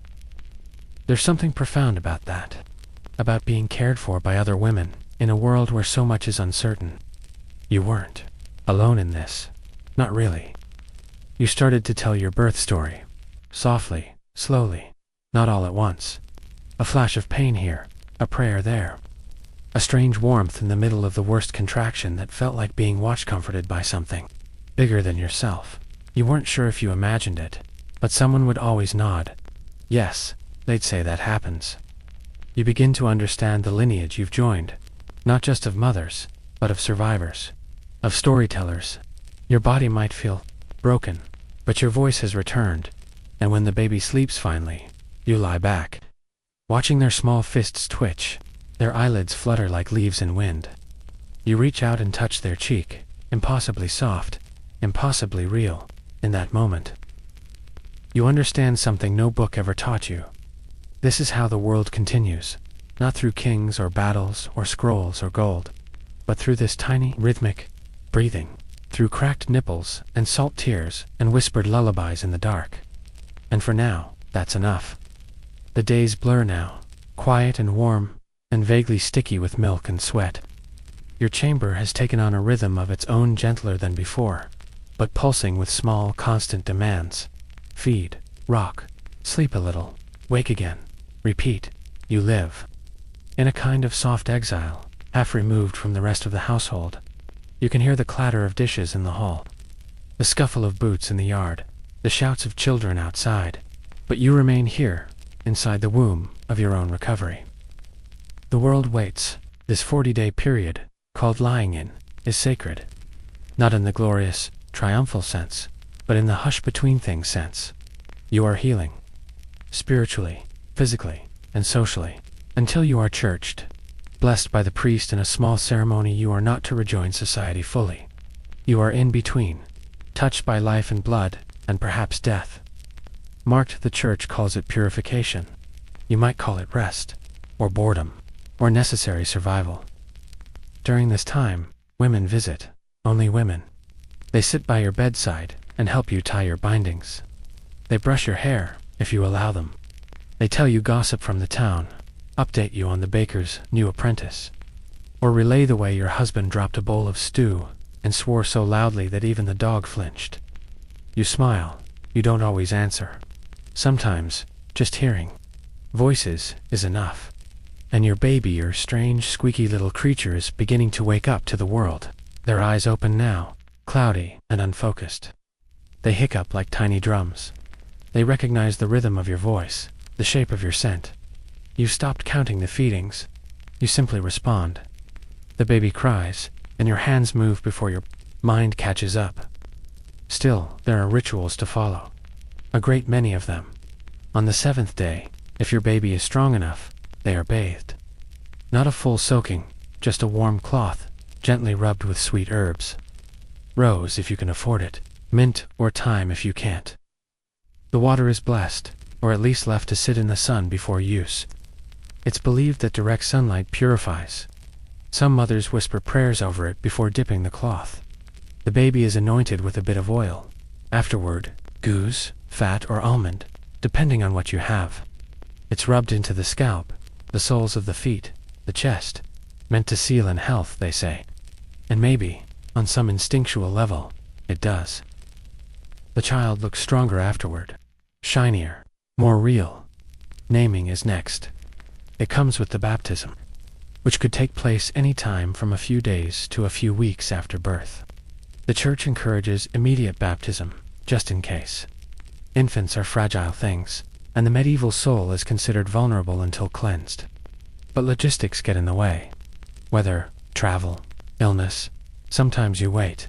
There's something profound about that, about being cared for by other women in a world where so much is uncertain. You weren't alone in this. Not really. You started to tell your birth story, softly, slowly, not all at once. A flash of pain here, a prayer there. A strange warmth in the middle of the worst contraction that felt like being watched, comforted by something bigger than yourself. You weren't sure if you imagined it, but someone would always nod. Yes, they'd say that happens. You begin to understand the lineage you've joined, not just of mothers, but of survivors, of storytellers. Your body might feel broken, but your voice has returned, and when the baby sleeps finally, you lie back, watching their small fists twitch, their eyelids flutter like leaves in wind. You reach out and touch their cheek, impossibly soft, impossibly real, in that moment. You understand something no book ever taught you. This is how the world continues, not through kings or battles or scrolls or gold, but through this tiny, rhythmic breathing, through cracked nipples and salt tears and whispered lullabies in the dark. And for now, that's enough. The days blur now, quiet and warm, and vaguely sticky with milk and sweat. Your chamber has taken on a rhythm of its own, gentler than before, but pulsing with small, constant demands. Feed, rock, sleep a little, wake again, repeat. You live in a kind of soft exile, half removed from the rest of the household. You can hear the clatter of dishes in the hall, the scuffle of boots in the yard, the shouts of children outside, but you remain here, inside the womb of your own recovery. The world waits. This 40-day period, called lying in, is sacred. Not in the glorious, triumphal sense, but in the hush between things sense. You are healing, spiritually, physically, and socially, until you are churched. Blessed by the priest in a small ceremony, you are not to rejoin society fully. You are in between, touched by life and blood, and perhaps death. Marked, the church calls it purification. You might call it rest, or boredom, or necessary survival. During this time, women visit, only women. They sit by your bedside and help you tie your bindings. They brush your hair, if you allow them. They tell you gossip from the town, update you on the baker's new apprentice, or relay the way your husband dropped a bowl of stew and swore so loudly that even the dog flinched. You smile. You don't always answer. Sometimes, just hearing voices is enough. And your baby, your strange, squeaky little creature, is beginning to wake up to the world. Their eyes open now, cloudy and unfocused. They hiccup like tiny drums. They recognize the rhythm of your voice, the shape of your scent. You've stopped counting the feedings. You simply respond. The baby cries, and your hands move before your mind catches up. Still, there are rituals to follow. A great many of them. On the 7th day, if your baby is strong enough, they are bathed. Not a full soaking, just a warm cloth, gently rubbed with sweet herbs. Rose if you can afford it, mint or thyme if you can't. The water is blessed, or at least left to sit in the sun before use. It's believed that direct sunlight purifies. Some mothers whisper prayers over it before dipping the cloth. The baby is anointed with a bit of oil. Afterward, goose, fat or almond, depending on what you have. It's rubbed into the scalp, the soles of the feet, the chest, meant to seal in health, they say. And maybe, on some instinctual level, it does. The child looks stronger afterward, shinier, more real. Naming is next. It comes with the baptism, which could take place any time from a few days to a few weeks after birth. The Church encourages immediate baptism, just in case. Infants are fragile things, and the medieval soul is considered vulnerable until cleansed. But logistics get in the way. Weather, travel, illness. Sometimes you wait.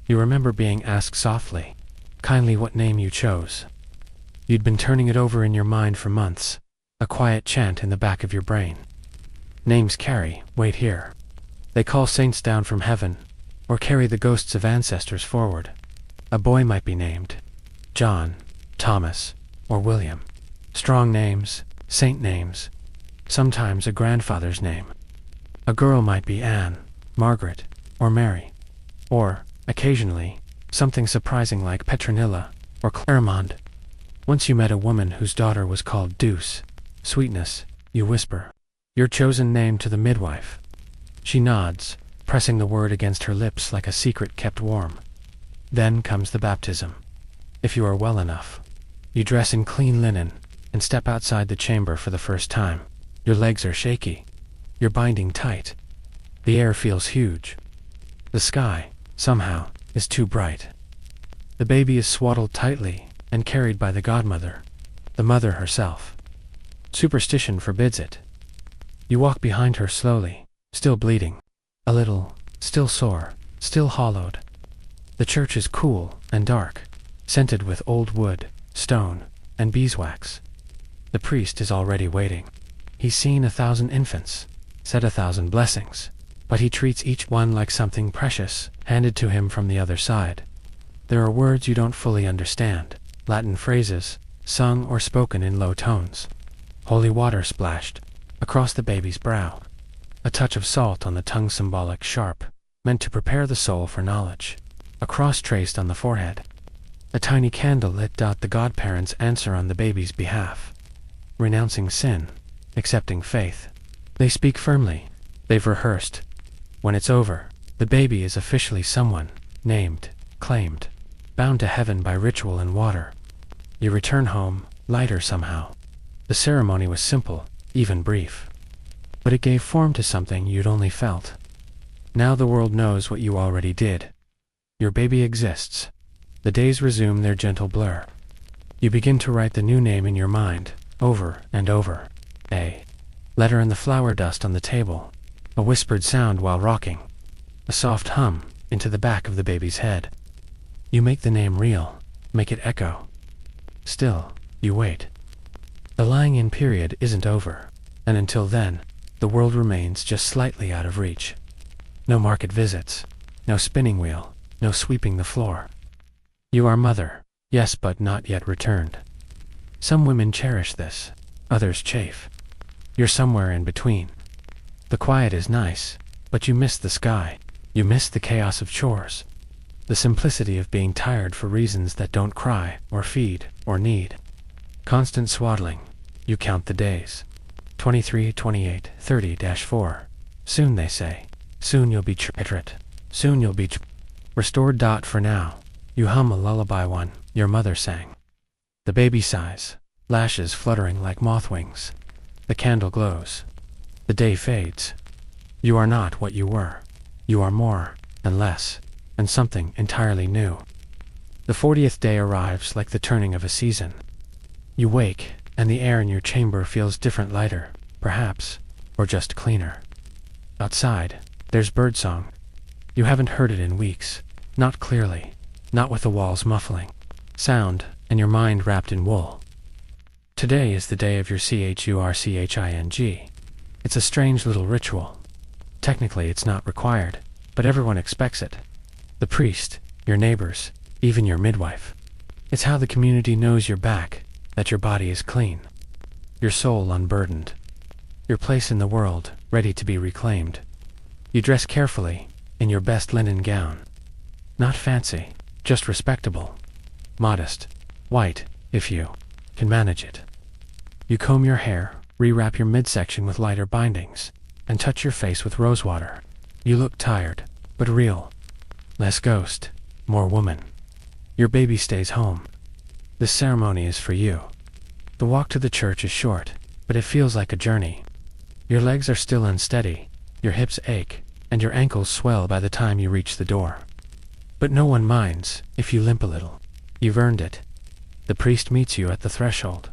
You remember being asked softly, kindly, what name you chose. You'd been turning it over in your mind for months, a quiet chant in the back of your brain. Names carry weight here. They call saints down from heaven, or carry the ghosts of ancestors forward. A boy might be named John, Thomas, or William. Strong names, saint names, sometimes a grandfather's name. A girl might be Anne, Margaret, or Mary. Or, occasionally, something surprising like Petronilla or Clarimond. Once you met a woman whose daughter was called Deuce, sweetness, you whisper your chosen name to the midwife. She nods, pressing the word against her lips like a secret kept warm. Then comes the baptism. If you are well enough, you dress in clean linen and step outside the chamber for the first time. Your legs are shaky. You're binding tight. The air feels huge. The sky, somehow, is too bright. The baby is swaddled tightly and carried by the godmother, the mother herself. Superstition forbids it. You walk behind her slowly, still bleeding. A little, still sore, still hollowed. The church is cool and dark, scented with old wood, stone, and beeswax. The priest is already waiting. He's seen 1,000 infants, said 1,000 blessings, but he treats each one like something precious, handed to him from the other side. There are words you don't fully understand, Latin phrases, sung or spoken in low tones. Holy water splashed across the baby's brow. A touch of salt on the tongue, symbolic, sharp, meant to prepare the soul for knowledge. A cross traced on the forehead. A tiny candle lit. The godparents answer on the baby's behalf. Renouncing sin, accepting faith. They speak firmly. They've rehearsed. When it's over, the baby is officially someone, named, claimed, bound to heaven by ritual and water. You return home, lighter somehow. The ceremony was simple, even brief. But it gave form to something you'd only felt. Now the world knows what you already did. Your baby exists. The days resume their gentle blur. You begin to write the new name in your mind, over and over. A letter in the flower dust on the table. A whispered sound while rocking. A soft hum into the back of the baby's head. You make the name real, make it echo. Still, you wait. The lying-in period isn't over, and until then, the world remains just slightly out of reach. No market visits, no spinning wheel, no sweeping the floor. You are mother, yes, but not yet returned. Some women cherish this, others chafe. You're somewhere in between. The quiet is nice, but you miss the sky. You miss the chaos of chores. The simplicity of being tired for reasons that don't cry, or feed, or need. Constant swaddling. You count the days. 23, 28, 30-4. Soon, they say. Soon you'll be literate. Soon you'll be restored. For now, you hum a lullaby one your mother sang. The baby sighs, lashes fluttering like moth wings. The candle glows. The day fades. You are not what you were. You are more, and less, and something entirely new. The 40th day arrives like the turning of a season. You wake, and the air in your chamber feels different, lighter, perhaps, or just cleaner. Outside, there's birdsong. You haven't heard it in weeks, not clearly. not with the walls muffling sound and your mind wrapped in wool. Today is the day of your CHURCHING. It's a strange little ritual. Technically it's not required, but everyone expects it. The priest, your neighbors, even your midwife. It's how the community knows you're back, that your body is clean, your soul unburdened, your place in the world ready to be reclaimed. You dress carefully, in your best linen gown. Not fancy, just respectable. Modest, white, if you can manage it. You comb your hair, rewrap your midsection with lighter bindings, and touch your face with rosewater. You look tired, but real. Less ghost, more woman. Your baby stays home. This ceremony is for you. The walk to the church is short, but it feels like a journey. Your legs are still unsteady, your hips ache, and your ankles swell by the time you reach the door. But no one minds if you limp a little. You've earned it. The priest meets you at the threshold.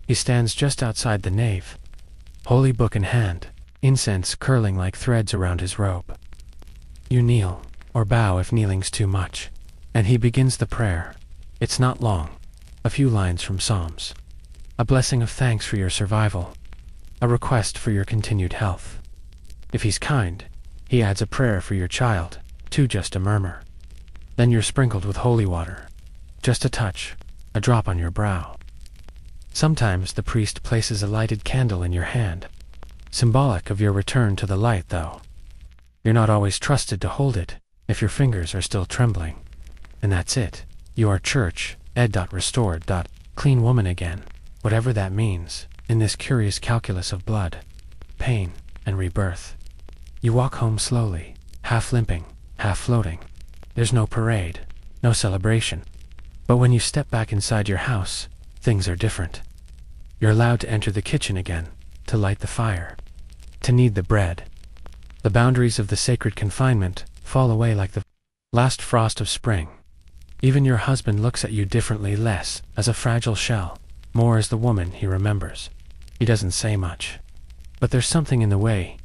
He stands just outside the nave, holy book in hand, incense curling like threads around his robe. You kneel, or bow if kneeling's too much, and he begins the prayer. It's not long, a few lines from Psalms. A blessing of thanks for your survival, a request for your continued health. If he's kind, he adds a prayer for your child, to just a murmur. Then you're sprinkled with holy water. Just a touch, a drop on your brow. Sometimes the priest places a lighted candle in your hand, symbolic of your return to the light though. You're not always trusted to hold it, if your fingers are still trembling. And that's it. You are church, restored, clean woman again, whatever that means, in this curious calculus of blood, pain, and rebirth. You walk home slowly, half limping, half floating. There's no parade, no celebration. But when you step back inside your house, things are different. You're allowed to enter the kitchen again, to light the fire, to knead the bread. The boundaries of the sacred confinement fall away like the last frost of spring. Even your husband looks at you differently, less as a fragile shell, more as the woman he remembers. He doesn't say much, but there's something in the way.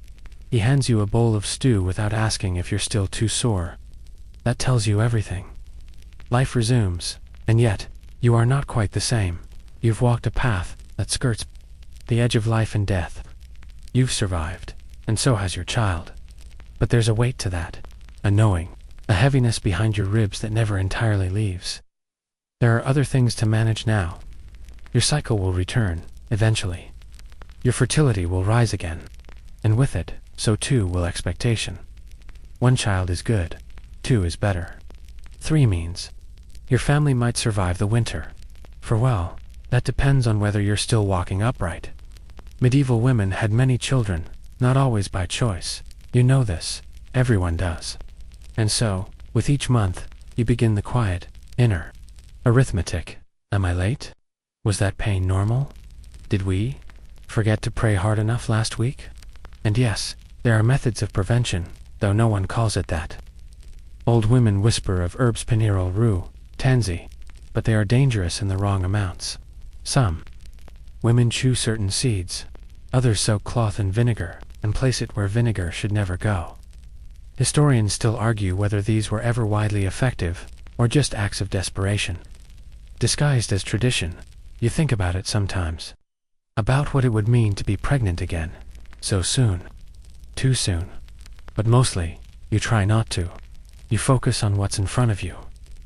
He hands you a bowl of stew without asking if you're still too sore. That tells you everything. Life resumes, and yet, you are not quite the same. You've walked a path that skirts the edge of life and death. You've survived, and so has your child. But there's a weight to that, a knowing, a heaviness behind your ribs that never entirely leaves. There are other things to manage now. Your cycle will return, eventually. Your fertility will rise again, and with it, so too will expectation. 1 child is good, 2 is better. 3 means your family might survive the winter. For well, that depends on whether you're still walking upright. Medieval women had many children, not always by choice. You know this, everyone does. And so, with each month, you begin the quiet, inner arithmetic. Am I late? Was that pain normal? Did we forget to pray hard enough last week? And yes, there are methods of prevention, though no one calls it that. Old women whisper of herbs pineal, rue, tansy, but they are dangerous in the wrong amounts. Some women chew certain seeds, others soak cloth in vinegar and place it where vinegar should never go. Historians still argue whether these were ever widely effective, or just acts of desperation. Disguised as tradition, you think about it sometimes. About what it would mean to be pregnant again. So soon. Too soon. But mostly, you try not to. You focus on what's in front of you.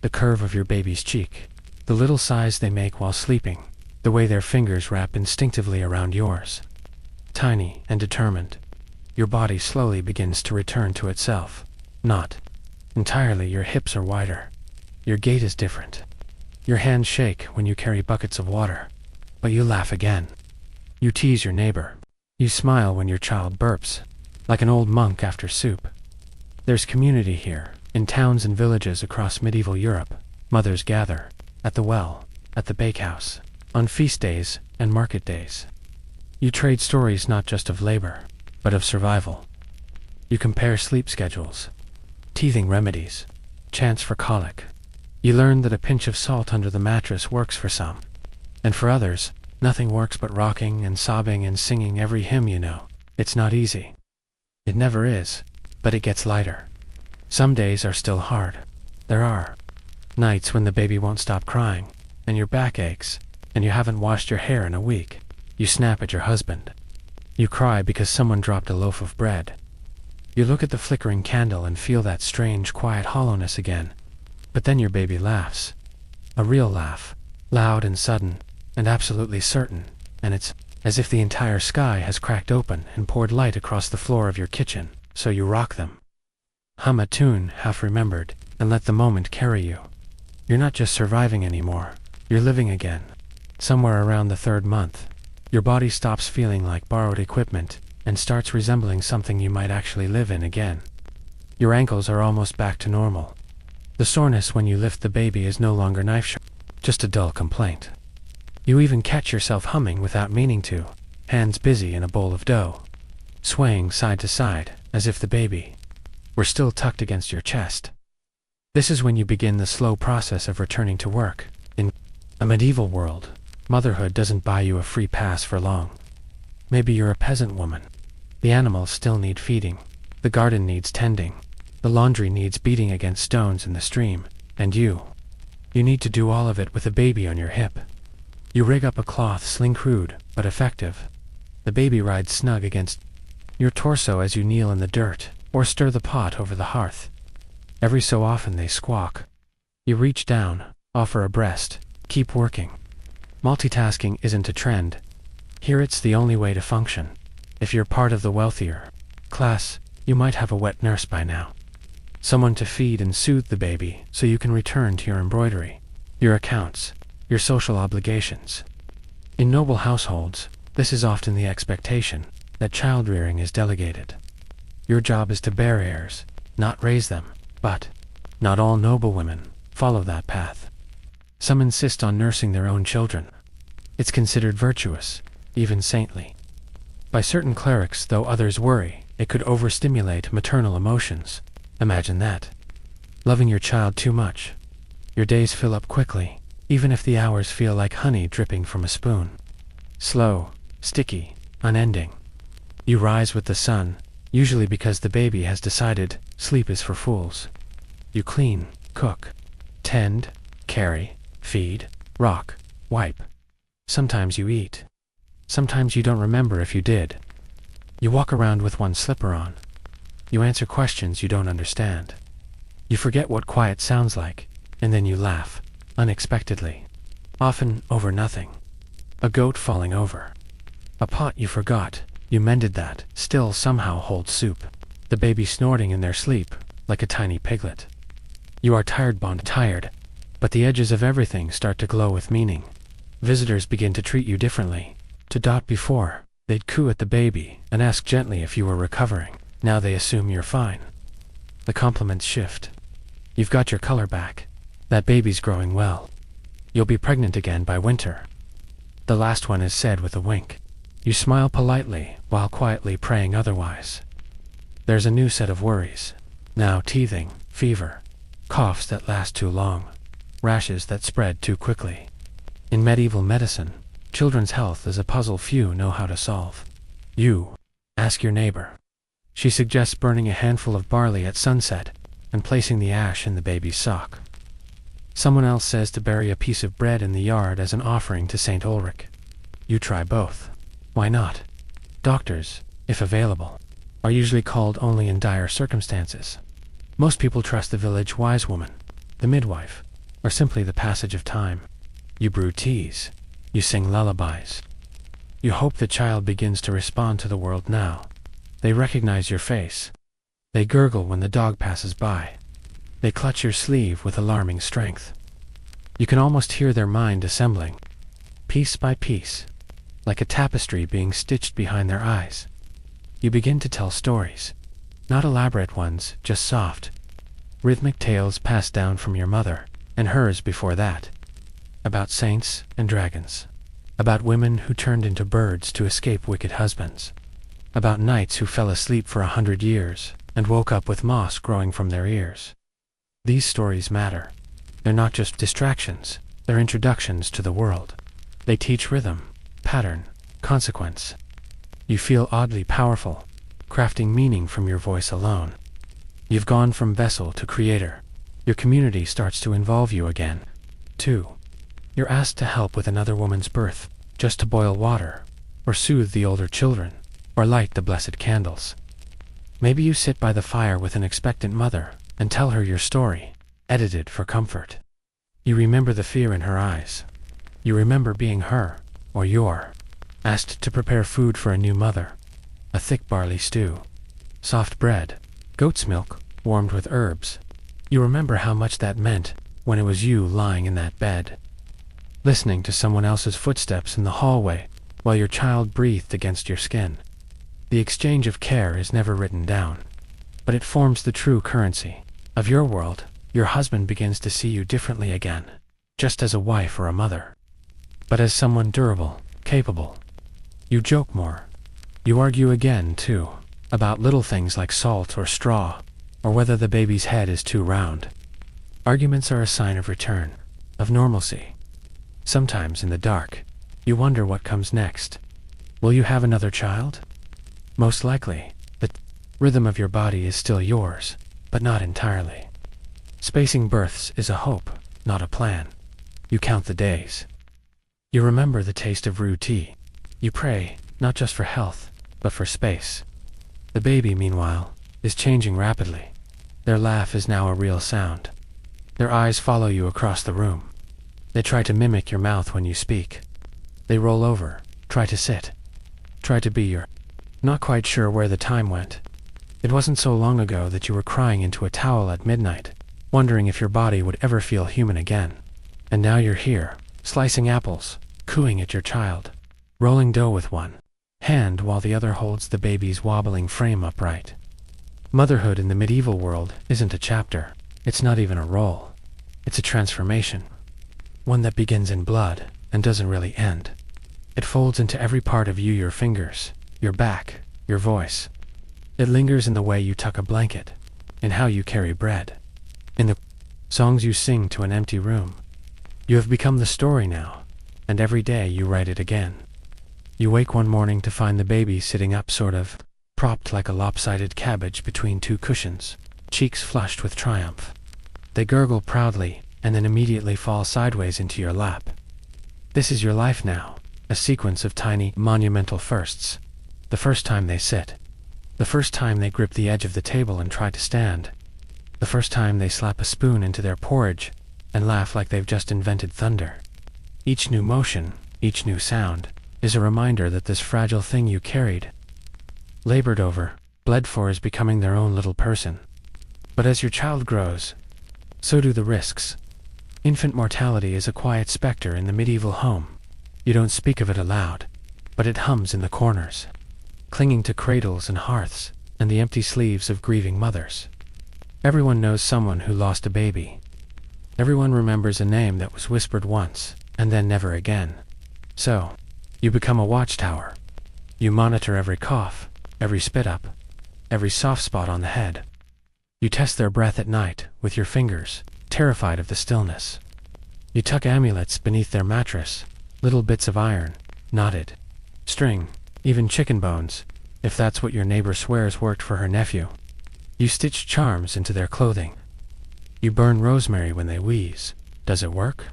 The curve of your baby's cheek. The little sighs they make while sleeping. The way their fingers wrap instinctively around yours. Tiny and determined. Your body slowly begins to return to itself. Not entirely. Your hips are wider. Your gait is different. Your hands shake when you carry buckets of water. But you laugh again. You tease your neighbor. You smile when your child burps, like an old monk after soup. There's community here, in towns and villages across medieval Europe. Mothers gather, at the well, at the bakehouse, on feast days and market days. You trade stories not just of labor, but of survival. You compare sleep schedules, teething remedies, chants for colic. You learn that a pinch of salt under the mattress works for some, and for others, nothing works but rocking and sobbing and singing every hymn you know. It's not easy. It never is, but it gets lighter. Some days are still hard. There are. Nights when the baby won't stop crying, and your back aches, and you haven't washed your hair in a week. You snap at your husband. You cry because someone dropped a loaf of bread. You look at the flickering candle and feel that strange, quiet hollowness again. But then your baby laughs. A real laugh. Loud and sudden, and absolutely certain, and it's as if the entire sky has cracked open and poured light across the floor of your kitchen, so you rock them. Hum a tune, half remembered, and let the moment carry you. You're not just surviving anymore, you're living again. Somewhere around the 3rd month, your body stops feeling like borrowed equipment and starts resembling something you might actually live in again. Your ankles are almost back to normal. The soreness when you lift the baby is no longer knife sharp, just a dull complaint. You even catch yourself humming without meaning to, hands busy in a bowl of dough, swaying side to side as if the baby were still tucked against your chest. This is when you begin the slow process of returning to work. In a medieval world, motherhood doesn't buy you a free pass for long. Maybe you're a peasant woman. The animals still need feeding, the garden needs tending, the laundry needs beating against stones in the stream, and you need to do all of it with a baby on your hip. You rig up a cloth sling, crude but effective. The baby rides snug against your torso as you kneel in the dirt or stir the pot over the hearth. Every so often they squawk. You reach down, offer a breast, keep working. Multitasking isn't a trend. Here it's the only way to function. If you're part of the wealthier class, you might have a wet nurse by now. Someone to feed and soothe the baby so you can return to your embroidery, your accounts, your social obligations. In noble households, this is often the expectation, that child-rearing is delegated. Your job is to bear heirs, not raise them, but not all noble women follow that path. Some insist on nursing their own children. It's considered virtuous, even saintly. By certain clerics, though others worry, it could overstimulate maternal emotions. Imagine that. Loving your child too much. Your days fill up quickly, even if the hours feel like honey dripping from a spoon. Slow, sticky, unending. You rise with the sun, usually because the baby has decided sleep is for fools. You clean, cook, tend, carry, feed, rock, wipe. Sometimes you eat. Sometimes you don't remember if you did. You walk around with one slipper on. You answer questions you don't understand. You forget what quiet sounds like, and then you laugh, unexpectedly. Often over nothing. A goat falling over. A pot you forgot, you mended that, still somehow holds soup. The baby snorting in their sleep, like a tiny piglet. You are tired, but the edges of everything start to glow with meaning. Visitors begin to treat you differently. Before, they'd coo at the baby and ask gently if you were recovering. Now they assume you're fine. The compliments shift. You've got your color back. That baby's growing well. You'll be pregnant again by winter. The last one is said with a wink. You smile politely while quietly praying otherwise. There's a new set of worries. Now teething, fever, coughs that last too long, rashes that spread too quickly. In medieval medicine, children's health is a puzzle few know how to solve. You ask your neighbor. She suggests burning a handful of barley at sunset and placing the ash in the baby's sock. Someone else says to bury a piece of bread in the yard as an offering to St. Ulrich. You try both. Why not? Doctors, if available, are usually called only in dire circumstances. Most people trust the village wise woman, the midwife, or simply the passage of time. You brew teas. You sing lullabies. You hope the child begins to respond to the world now. They recognize your face. They gurgle when the dog passes by. They clutch your sleeve with alarming strength. You can almost hear their mind assembling, piece by piece, like a tapestry being stitched behind their eyes. You begin to tell stories, not elaborate ones, just soft, rhythmic tales passed down from your mother, and hers before that, about saints and dragons, about women who turned into birds to escape wicked husbands, about knights who fell asleep for 100 years and woke up with moss growing from their ears. These stories matter. They're not just distractions, they're introductions to the world. They teach rhythm, pattern, consequence. You feel oddly powerful, crafting meaning from your voice alone. You've gone from vessel to creator, Your community starts to involve you again. 2. You're asked to help with another woman's birth, just to boil water, or soothe the older children, or light the blessed candles. Maybe you sit by the fire with an expectant mother and tell her your story, edited for comfort. You remember the fear in her eyes. You remember being her, or your, asked to prepare food for a new mother. A thick barley stew, soft bread, goat's milk, warmed with herbs. You remember how much that meant when it was you lying in that bed, listening to someone else's footsteps in the hallway while your child breathed against your skin. The exchange of care is never written down, but it forms the true currency of your world. Your husband begins to see you differently again, just as a wife or a mother, but as someone durable, capable. You joke more. You argue again, too, about little things like salt or straw, or whether the baby's head is too round. Arguments are a sign of return, of normalcy. Sometimes in the dark, you wonder what comes next. Will you have another child? Most likely, the rhythm of your body is still yours, but not entirely. Spacing births is a hope, not a plan. You count the days. You remember the taste of roux tea. You pray, not just for health, but for space. The baby, meanwhile, is changing rapidly. Their laugh is now a real sound. Their eyes follow you across the room. They try to mimic your mouth when you speak. They roll over, try to sit, try to be your... Not quite sure where the time went. It wasn't so long ago that you were crying into a towel at midnight, wondering if your body would ever feel human again. And now you're here, slicing apples, cooing at your child, rolling dough with one hand while the other holds the baby's wobbling frame upright. Motherhood in the medieval world isn't a chapter. It's not even a role. It's a transformation. One that begins in blood and doesn't really end. It folds into every part of you, your fingers, your back, your voice. It lingers in the way you tuck a blanket, in how you carry bread, in the songs you sing to an empty room. You have become the story now, and every day you write it again. You wake one morning to find the baby sitting up, sort of, propped like a lopsided cabbage between two cushions, cheeks flushed with triumph. They gurgle proudly, and then immediately fall sideways into your lap. This is your life now, a sequence of tiny, monumental firsts. The first time they sit. The first time they grip the edge of the table and try to stand. The first time they slap a spoon into their porridge and laugh like they've just invented thunder. Each new motion, each new sound, is a reminder that this fragile thing you carried, labored over, bled for, is becoming their own little person. But as your child grows, so do the risks. Infant mortality is a quiet specter in the medieval home. You don't speak of it aloud, but it hums in the corners, clinging to cradles and hearths and the empty sleeves of grieving mothers. Everyone knows someone who lost a baby. Everyone remembers a name that was whispered once and then never again. So, you become a watchtower. You monitor every cough, every spit up, every soft spot on the head. You test their breath at night with your fingers, terrified of the stillness. You tuck amulets beneath their mattress, little bits of iron, knotted, string, even chicken bones, if that's what your neighbor swears worked for her nephew. You stitch charms into their clothing. You burn rosemary when they wheeze. Does it work?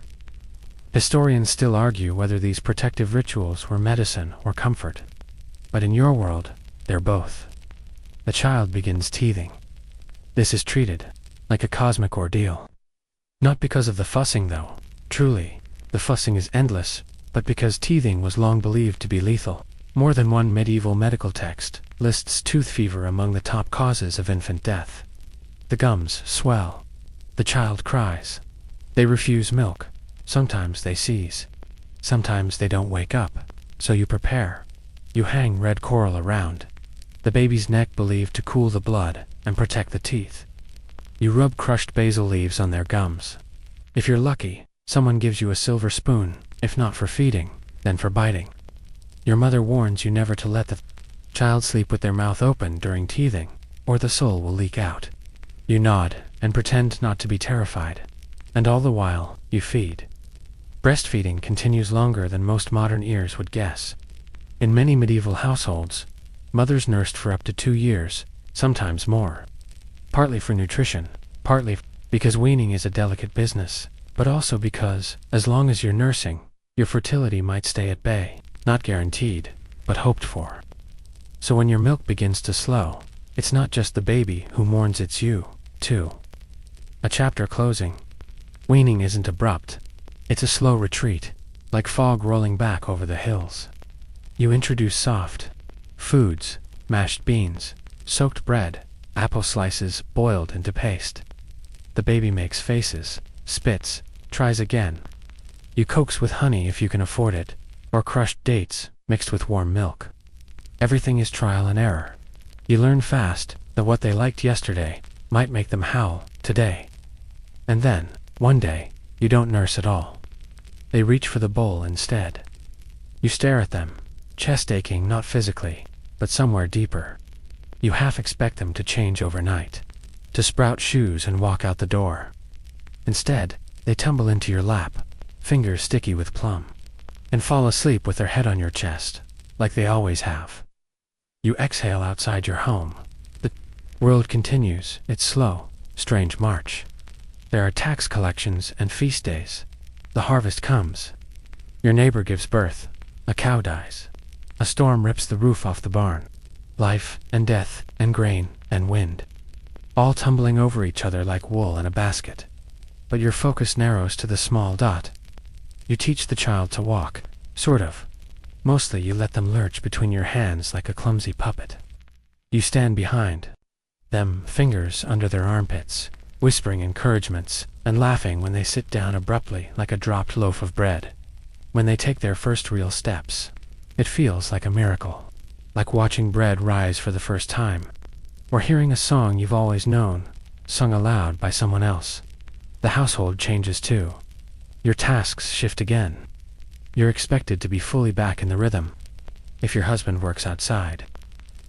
Historians still argue whether these protective rituals were medicine or comfort. But in your world, they're both. The child begins teething. This is treated like a cosmic ordeal. Not because of the fussing, though. Truly, the fussing is endless, but because teething was long believed to be lethal. More than one medieval medical text lists tooth fever among the top causes of infant death. The gums swell. The child cries. They refuse milk. Sometimes they seize. Sometimes they don't wake up. So you prepare. You hang red coral around the baby's neck, believed to cool the blood and protect the teeth. You rub crushed basil leaves on their gums. If you're lucky, someone gives you a silver spoon, if not for feeding, then for biting. Your mother warns you never to let the child sleep with their mouth open during teething, or the soul will leak out. You nod and pretend not to be terrified, and all the while, you feed. Breastfeeding continues longer than most modern ears would guess. In many medieval households, mothers nursed for up to 2 years, sometimes more. Partly for nutrition, partly Because weaning is a delicate business, but also because, as long as you're nursing, your fertility might stay at bay, not guaranteed, but hoped for. So when your milk begins to slow, it's not just the baby who mourns, it's you, too. A chapter closing. Weaning isn't abrupt. It's a slow retreat, like fog rolling back over the hills. You introduce soft foods, mashed beans, soaked bread, apple slices boiled into paste. The baby makes faces, spits, tries again. You coax with honey if you can afford it, or crushed dates mixed with warm milk. Everything is trial and error. You learn fast that what they liked yesterday might make them howl today. And then, one day, you don't nurse at all. They reach for the bowl instead. You stare at them, chest aching not physically, but somewhere deeper. You half expect them to change overnight, to sprout shoes and walk out the door. Instead, they tumble into your lap, fingers sticky with plum, and fall asleep with their head on your chest, like they always have. You exhale outside your home. The world continues its slow, strange march. There are tax collections and feast days. The harvest comes. Your neighbor gives birth. A cow dies. A storm rips the roof off the barn. Life and death and grain and wind, all tumbling over each other like wool in a basket. But your focus narrows to the small dot. You teach the child to walk, sort of. Mostly you let them lurch between your hands like a clumsy puppet. You stand behind them, fingers under their armpits, whispering encouragements and laughing when they sit down abruptly like a dropped loaf of bread. When they take their first real steps, it feels like a miracle, like watching bread rise for the first time, or hearing a song you've always known, sung aloud by someone else. The household changes too. Your tasks shift again. You're expected to be fully back in the rhythm. If your husband works outside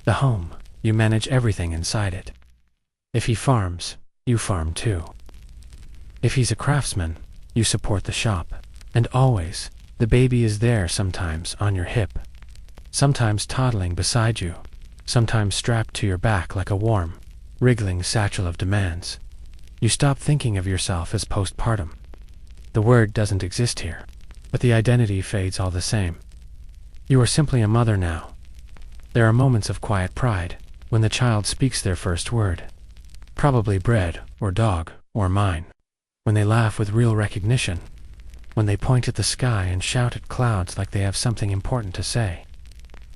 the home, you manage everything inside it. If he farms, you farm too. If he's a craftsman, you support the shop. And always, the baby is there, sometimes on your hip, sometimes toddling beside you, sometimes strapped to your back like a warm, wriggling satchel of demands. You stop thinking of yourself as postpartum. The word doesn't exist here, but the identity fades all the same. You are simply a mother now. There are moments of quiet pride when the child speaks their first word. Probably bread, or dog, or mine. When they laugh with real recognition. When they point at the sky and shout at clouds like they have something important to say.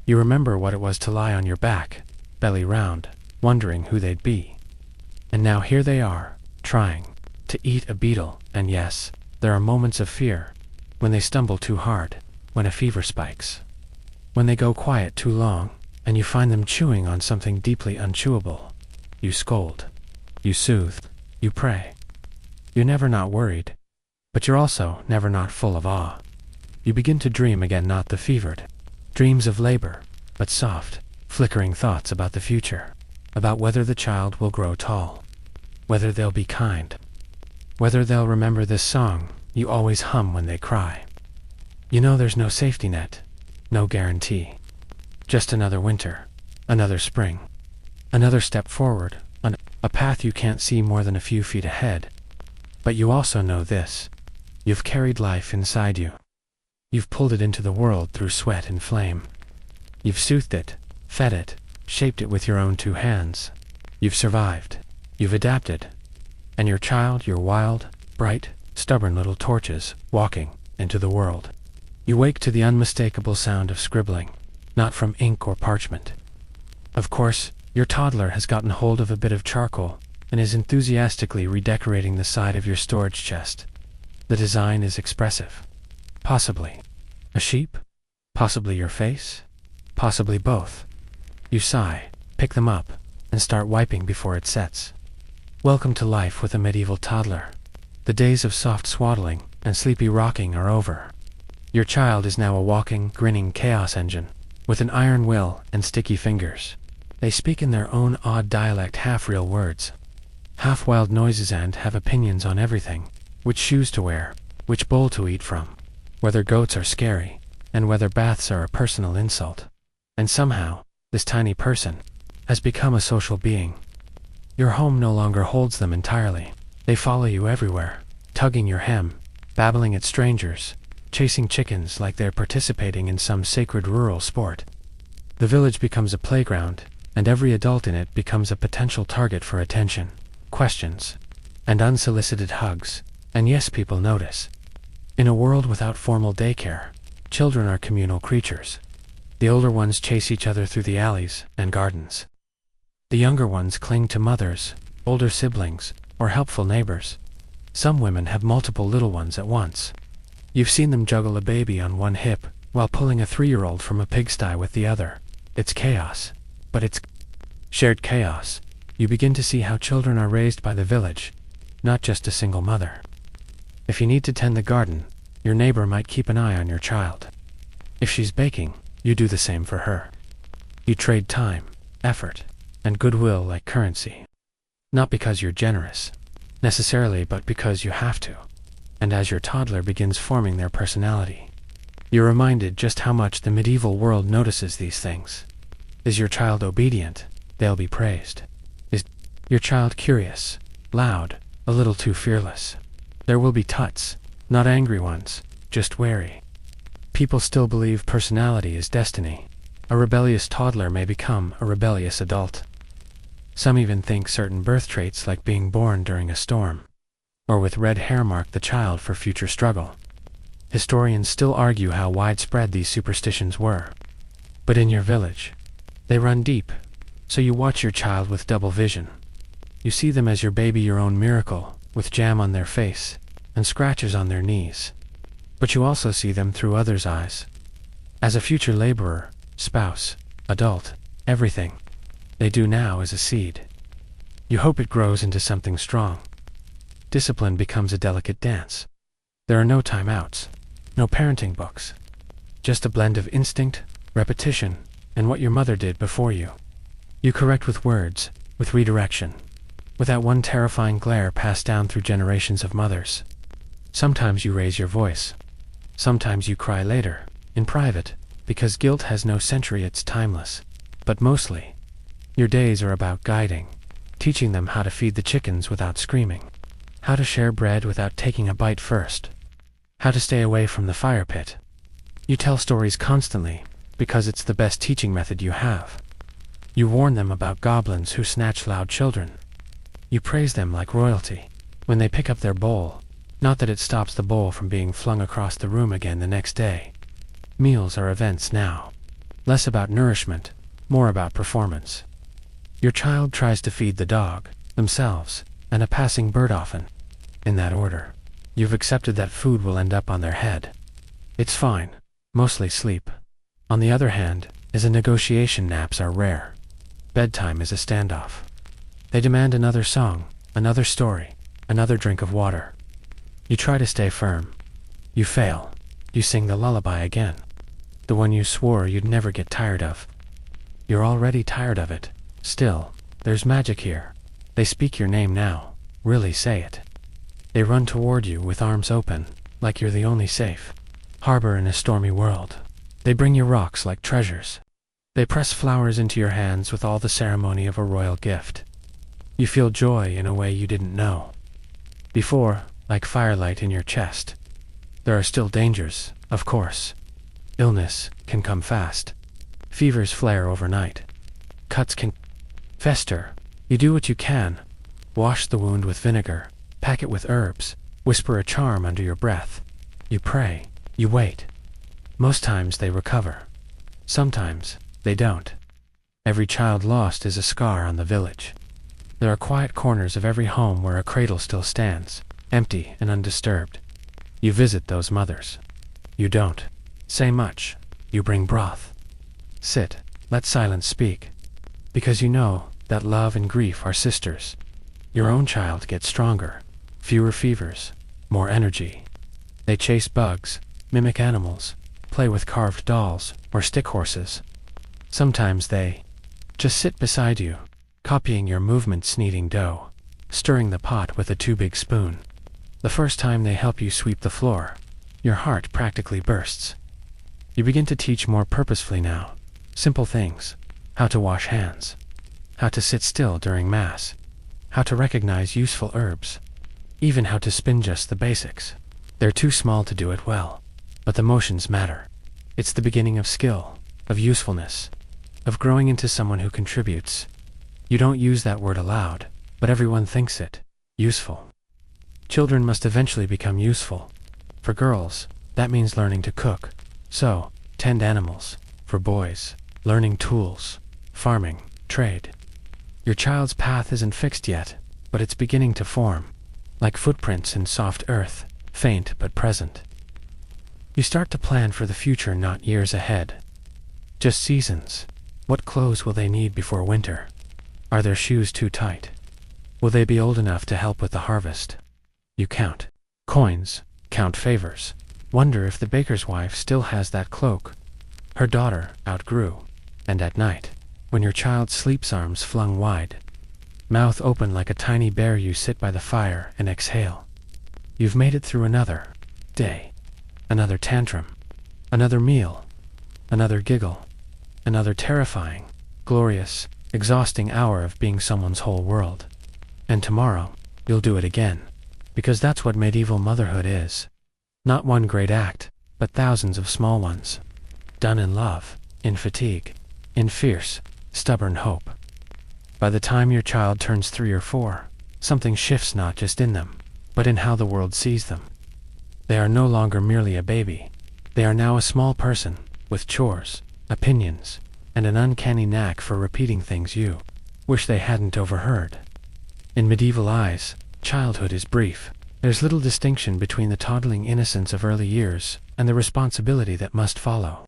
You remember what it was to lie on your back, belly round, wondering who they'd be. And now here they are, trying to eat a beetle, and yes, there are moments of fear, when they stumble too hard, when a fever spikes, when they go quiet too long, and you find them chewing on something deeply unchewable. You scold, you soothe, you pray. You're never not worried, but you're also never not full of awe. You begin to dream again, not the fevered dreams of labor, but soft, flickering thoughts about the future, about whether the child will grow tall, whether they'll be kind, whether they'll remember this song you always hum when they cry. You know there's no safety net, no guarantee. Just another winter, another spring, another step forward, on a path you can't see more than a few feet ahead. But you also know this. You've carried life inside you. You've pulled it into the world through sweat and flame. You've soothed it, fed it, shaped it with your own two hands. You've survived. You've adapted. And your child, your wild, bright, stubborn little torches, walking into the world. You wake to the unmistakable sound of scribbling, not from ink or parchment. Of course, your toddler has gotten hold of a bit of charcoal and is enthusiastically redecorating the side of your storage chest. The design is expressive. Possibly a sheep? Possibly your face? Possibly both. You sigh, pick them up, and start wiping before it sets. Welcome to life with a medieval toddler. The days of soft swaddling and sleepy rocking are over. Your child is now a walking, grinning chaos engine, with an iron will and sticky fingers. They speak in their own odd dialect, half-real words, half-wild noises, and have opinions on everything. Which shoes to wear, which bowl to eat from, whether goats are scary, and whether baths are a personal insult. And somehow, this tiny person has become a social being. Your home no longer holds them entirely. They follow you everywhere, tugging your hem, babbling at strangers, chasing chickens like they're participating in some sacred rural sport. The village becomes a playground, and every adult in it becomes a potential target for attention, questions, and unsolicited hugs. And yes, people notice. In a world without formal daycare, children are communal creatures. The older ones chase each other through the alleys and gardens. The younger ones cling to mothers, older siblings, or helpful neighbors. Some women have multiple little ones at once. You've seen them juggle a baby on one hip while pulling a 3-year-old from a pigsty with the other. It's chaos, but it's shared chaos. You begin to see how children are raised by the village, not just a single mother. If you need to tend the garden, your neighbor might keep an eye on your child. If she's baking, you do the same for her. You trade time, effort, and goodwill like currency. Not because you're generous, necessarily, but because you have to. And as your toddler begins forming their personality, you're reminded just how much the medieval world notices these things. Is your child obedient? They'll be praised. Is your child curious, loud, a little too fearless? There will be tuts, not angry ones, just wary. People still believe personality is destiny. A rebellious toddler may become a rebellious adult. Some even think certain birth traits, like being born during a storm, or with red hair, mark the child for future struggle. Historians still argue how widespread these superstitions were. But in your village, they run deep, so you watch your child with double vision. You see them as your baby, your own miracle, with jam on their face and scratches on their knees. But you also see them through others' eyes. As a future laborer, spouse, adult, everything they do now is a seed. You hope it grows into something strong. Discipline becomes a delicate dance. There are no timeouts, no parenting books. Just a blend of instinct, repetition, and what your mother did before you. You correct with words, with redirection, with that one terrifying glare passed down through generations of mothers. Sometimes you raise your voice. Sometimes you cry later, in private, because guilt has no century, it's timeless. But mostly, your days are about guiding, teaching them how to feed the chickens without screaming, how to share bread without taking a bite first, how to stay away from the fire pit. You tell stories constantly, because it's the best teaching method you have. You warn them about goblins who snatch loud children. You praise them like royalty when they pick up their bowl, not that it stops the bowl from being flung across the room again the next day. Meals are events now, less about nourishment, more about performance. Your child tries to feed the dog, themselves, and a passing bird often. In that order. You've accepted that food will end up on their head. It's fine, mostly sleep. On the other hand, is a negotiation. Naps are rare. Bedtime is a standoff. They demand another song, another story, another drink of water. You try to stay firm. You fail. You sing the lullaby again. The one you swore you'd never get tired of. You're already tired of it. Still, there's magic here. They speak your name now. Really say it. They run toward you with arms open, like you're the only safe harbor in a stormy world. They bring you rocks like treasures. They press flowers into your hands with all the ceremony of a royal gift. You feel joy in a way you didn't know before, like firelight in your chest. There are still dangers, of course. Illness can come fast. Fevers flare overnight. Cuts can fester. You do what you can. Wash the wound with vinegar. Pack it with herbs. Whisper a charm under your breath. You pray. You wait. Most times they recover. Sometimes they don't. Every child lost is a scar on the village. There are quiet corners of every home where a cradle still stands, empty and undisturbed. You visit those mothers. You don't say much. You bring broth. Sit. Let silence speak. Because you know that love and grief are sisters. Your own child gets stronger. Fewer fevers. More energy. They chase bugs, mimic animals, play with carved dolls or stick horses. Sometimes they just sit beside you, copying your movements, kneading dough, stirring the pot with a too big spoon. The first time they help you sweep the floor, your heart practically bursts. You begin to teach more purposefully now. Simple things. How to wash hands. How to sit still during Mass. How to recognize useful herbs. even how to spin just the basics. They're too small to do it well. But the motions matter. It's the beginning of skill, of usefulness, of growing into someone who contributes. You don't use that word aloud, but everyone thinks it. Useful. Children must eventually become useful. For girls, that means learning to cook, sew, tend animals. For boys, learning tools, farming, trade. Your child's path isn't fixed yet, but it's beginning to form, like footprints in soft earth, faint but present. You start to plan for the future, not years ahead. Just seasons. What clothes will they need before winter? Are their shoes too tight? Will they be old enough to help with the harvest? You count coins, count favors, wonder if the baker's wife still has that cloak her daughter outgrew. And at night, when your child sleeps, arms flung wide, mouth open like a tiny bear, you sit by the fire and exhale. You've made it through another day, another tantrum, another meal, another giggle, another terrifying, glorious, exhausting hour of being someone's whole world. And tomorrow, you'll do it again, because that's what medieval motherhood is. Not one great act, but thousands of small ones. Done in love, in fatigue, in fierce, stubborn hope. By the time your child turns 3 or 4, something shifts not just in them, but in how the world sees them. They are no longer merely a baby. They are now a small person, with chores, opinions, and an uncanny knack for repeating things you wish they hadn't overheard. In medieval eyes, childhood is brief. There's little distinction between the toddling innocence of early years and the responsibility that must follow.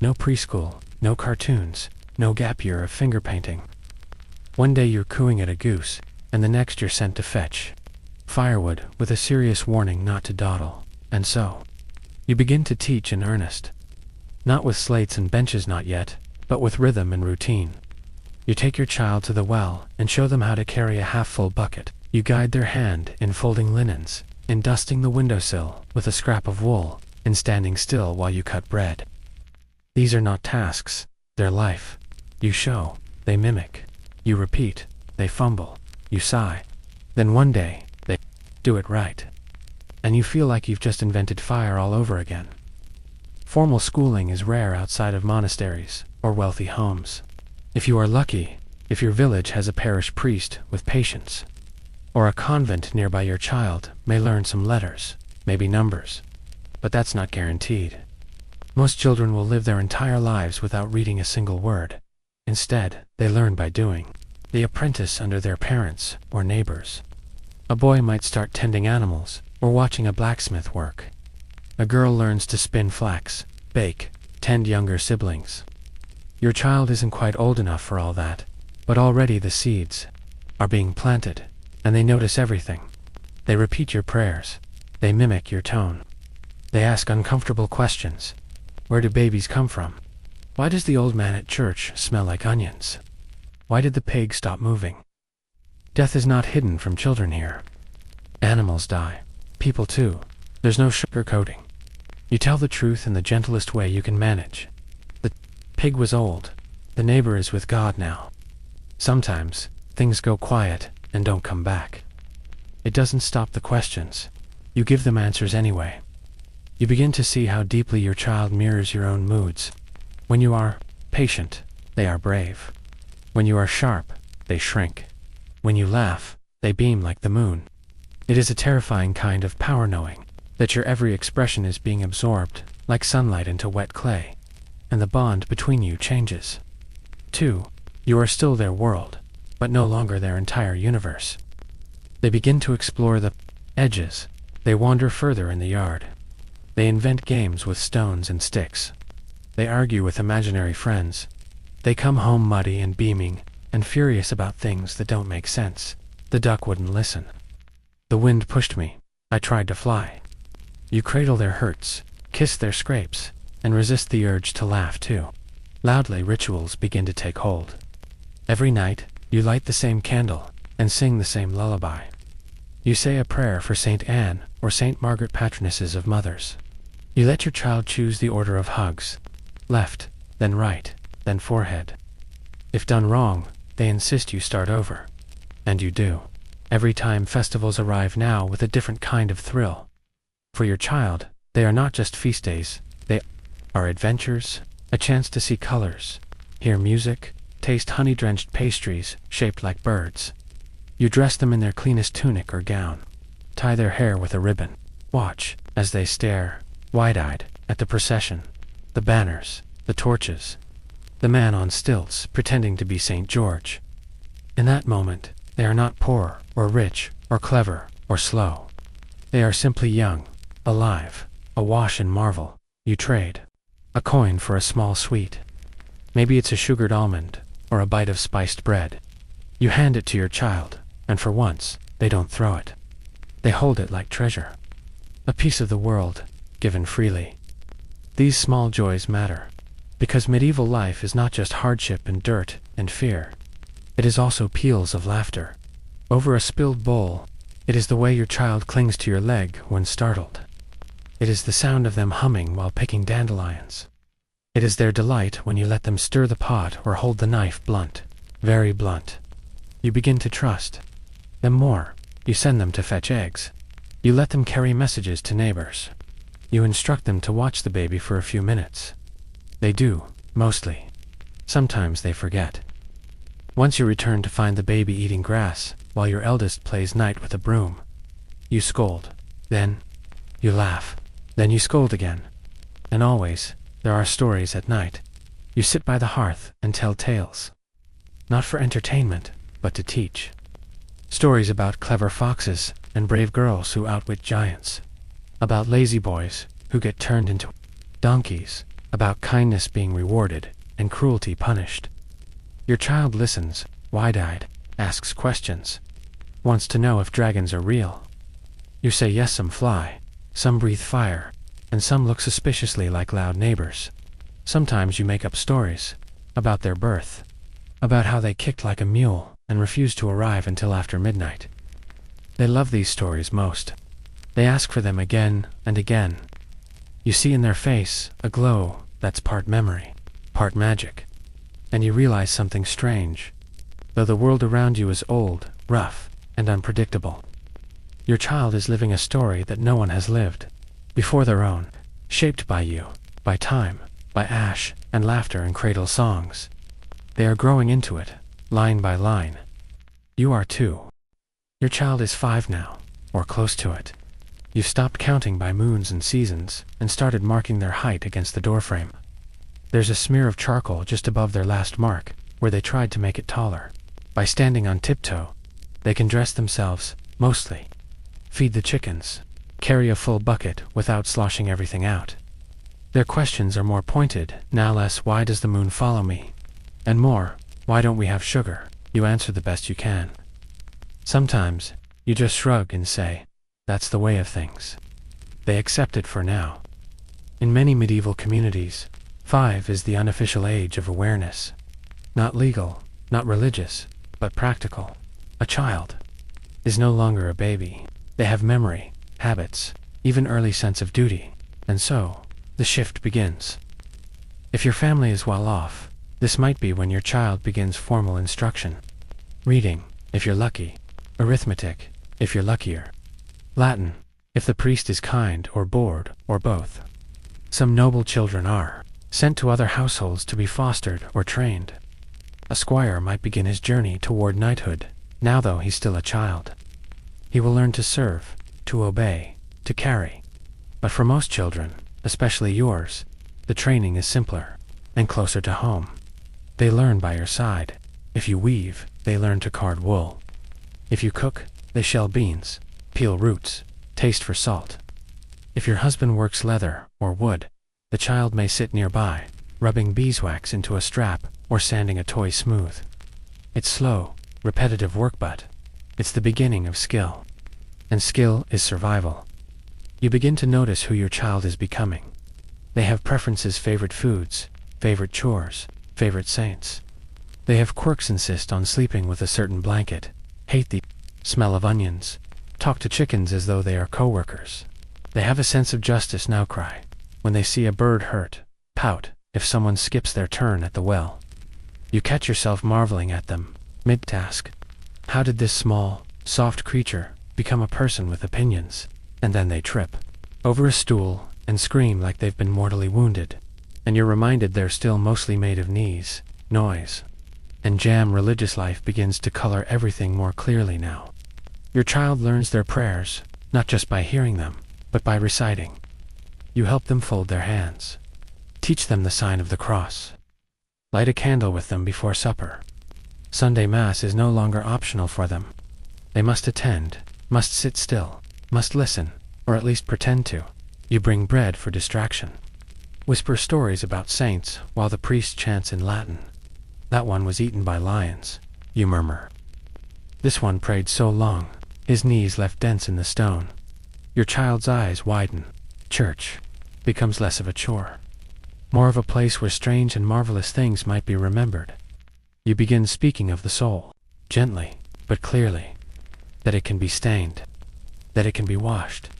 No preschool, no cartoons, no gap year of finger painting. One day you're cooing at a goose, and the next you're sent to fetch firewood with a serious warning not to dawdle. And so, you begin to teach in earnest. Not with slates and benches, not yet, but with rhythm and routine. You take your child to the well and show them how to carry a half-full bucket. You guide their hand in folding linens, in dusting the windowsill with a scrap of wool, in standing still while you cut bread. These are not tasks, they're life. You show, they mimic. You repeat, they fumble. You sigh. Then one day, they do it right. And you feel like you've just invented fire all over again. Formal schooling is rare outside of monasteries or wealthy homes. If you are lucky, if your village has a parish priest with patience, or a convent nearby, your child may learn some letters, maybe numbers. But that's not guaranteed. Most children will live their entire lives without reading a single word. Instead, they learn by doing. They apprentice under their parents or neighbors. A boy might start tending animals or watching a blacksmith work. A girl learns to spin flax, bake, tend younger siblings. Your child isn't quite old enough for all that, but already the seeds are being planted, and they notice everything. They repeat your prayers. They mimic your tone. They ask uncomfortable questions. Where do babies come from? Why does the old man at church smell like onions? Why did the pig stop moving? Death is not hidden from children here. Animals die. People too. There's no sugarcoating. You tell the truth in the gentlest way you can manage. The pig was old. The neighbor is with God now. Sometimes, things go quiet and don't come back. It doesn't stop the questions. You give them answers anyway. You begin to see how deeply your child mirrors your own moods. When you are patient, they are brave. When you are sharp, they shrink. When you laugh, they beam like the moon. It is a terrifying kind of power, knowing that your every expression is being absorbed like sunlight into wet clay, and the bond between you changes. 2. You are still their world, but no longer their entire universe. They begin to explore the edges. They wander further in the yard. They invent games with stones and sticks. They argue with imaginary friends. They come home muddy and beaming, and furious about things that don't make sense. The duck wouldn't listen. The wind pushed me. I tried to fly. You cradle their hurts, kiss their scrapes, and resist the urge to laugh too. Loudly, rituals begin to take hold. Every night, you light the same candle and sing the same lullaby. You say a prayer for St. Anne or St. Margaret, patronesses of mothers. You let your child choose the order of hugs, left, then right, then forehead. If done wrong, they insist you start over. And you do. Every time festivals arrive now with a different kind of thrill. For your child, they are not just feast days, they are adventures, a chance to see colors, hear music, taste honey-drenched pastries shaped like birds. You dress them in their cleanest tunic or gown, tie their hair with a ribbon, watch as they stare, wide-eyed, at the procession, the banners, the torches, the man on stilts pretending to be St. George. In that moment, they are not poor or rich or clever or slow. They are simply young, alive, awash in marvel. You trade a coin for a small sweet. Maybe it's a sugared almond or a bite of spiced bread. You hand it to your child, and for once, they don't throw it. They hold it like treasure. A piece of the world, given freely. These small joys matter, because medieval life is not just hardship and dirt and fear. It is also peals of laughter. Over a spilled bowl, it is the way your child clings to your leg when startled. It is the sound of them humming while picking dandelions. It is their delight when you let them stir the pot or hold the knife blunt, very blunt. You begin to trust them more. You send them to fetch eggs. You let them carry messages to neighbors. You instruct them to watch the baby for a few minutes. They do, mostly. Sometimes they forget. Once you return to find the baby eating grass, while your eldest plays knight with a broom. You scold. Then, you laugh. Then you scold again. And always, there are stories at night. You sit by the hearth and tell tales. Not for entertainment, but to teach. Stories about clever foxes and brave girls who outwit giants. About lazy boys who get turned into donkeys. About kindness being rewarded and cruelty punished. Your child listens, wide-eyed, asks questions, wants to know if dragons are real. You say yes, some fly, some breathe fire, and some look suspiciously like loud neighbors. Sometimes you make up stories about their birth, about how they kicked like a mule and refused to arrive until after midnight. They love these stories most. They ask for them again and again. You see in their face a glow that's part memory, part magic, and you realize something strange. Though the world around you is old, rough, and unpredictable, your child is living a story that no one has lived before their own, shaped by you, by time, by ash and laughter and cradle songs. They are growing into it, line by line. You are too. Your child is 5 now, or close to it. You've stopped counting by moons and seasons and started marking their height against the doorframe. There's a smear of charcoal just above their last mark, where they tried to make it taller. By standing on tiptoe, they can dress themselves, mostly, feed the chickens, carry a full bucket without sloshing everything out. Their questions are more pointed, now less why does the moon follow me? And more, why don't we have sugar? You answer the best you can. Sometimes, you just shrug and say, that's the way of things. They accept it for now. In many medieval communities, 5 is the unofficial age of awareness. Not legal, not religious, but practical. A child is no longer a baby. They have memory, habits, even early sense of duty, and so, the shift begins. If your family is well off, this might be when your child begins formal instruction. Reading, if you're lucky. Arithmetic, if you're luckier. Latin, if the priest is kind or bored, or both. Some noble children are sent to other households to be fostered or trained. A squire might begin his journey toward knighthood, now though he's still a child. He will learn to serve, to obey, to carry. But for most children, especially yours, the training is simpler and closer to home. They learn by your side. If you weave, they learn to card wool. If you cook, they shell beans, peel roots, taste for salt. If your husband works leather or wood, the child may sit nearby, rubbing beeswax into a strap or sanding a toy smooth. It's slow, repetitive work, but it's the beginning of skill. And skill is survival. You begin to notice who your child is becoming. They have preferences, favorite foods, favorite chores, favorite saints. They have quirks, insist on sleeping with a certain blanket, hate the smell of onions, talk to chickens as though they are co-workers. They have a sense of justice, now cry when they see a bird hurt, pout if someone skips their turn at the well. You catch yourself marveling at them, mid-task. How did this small, soft creature, become a person with opinions, and then they trip over a stool and scream like they've been mortally wounded, and you're reminded they're still mostly made of knees, noise, and jam. Religious life begins to color everything more clearly now. Your child learns their prayers, not just by hearing them, but by reciting. You help them fold their hands, teach them the sign of the cross, light a candle with them before supper. Sunday Mass is no longer optional for them. They must attend, must sit still, must listen, or at least pretend to. You bring bread for distraction. Whisper stories about saints while the priest chants in Latin. That one was eaten by lions, you murmur. This one prayed so long, his knees left dents in the stone. Your child's eyes widen. Church becomes less of a chore, more of a place where strange and marvelous things might be remembered. You begin speaking of the soul, gently, but clearly, that it can be stained, that it can be washed,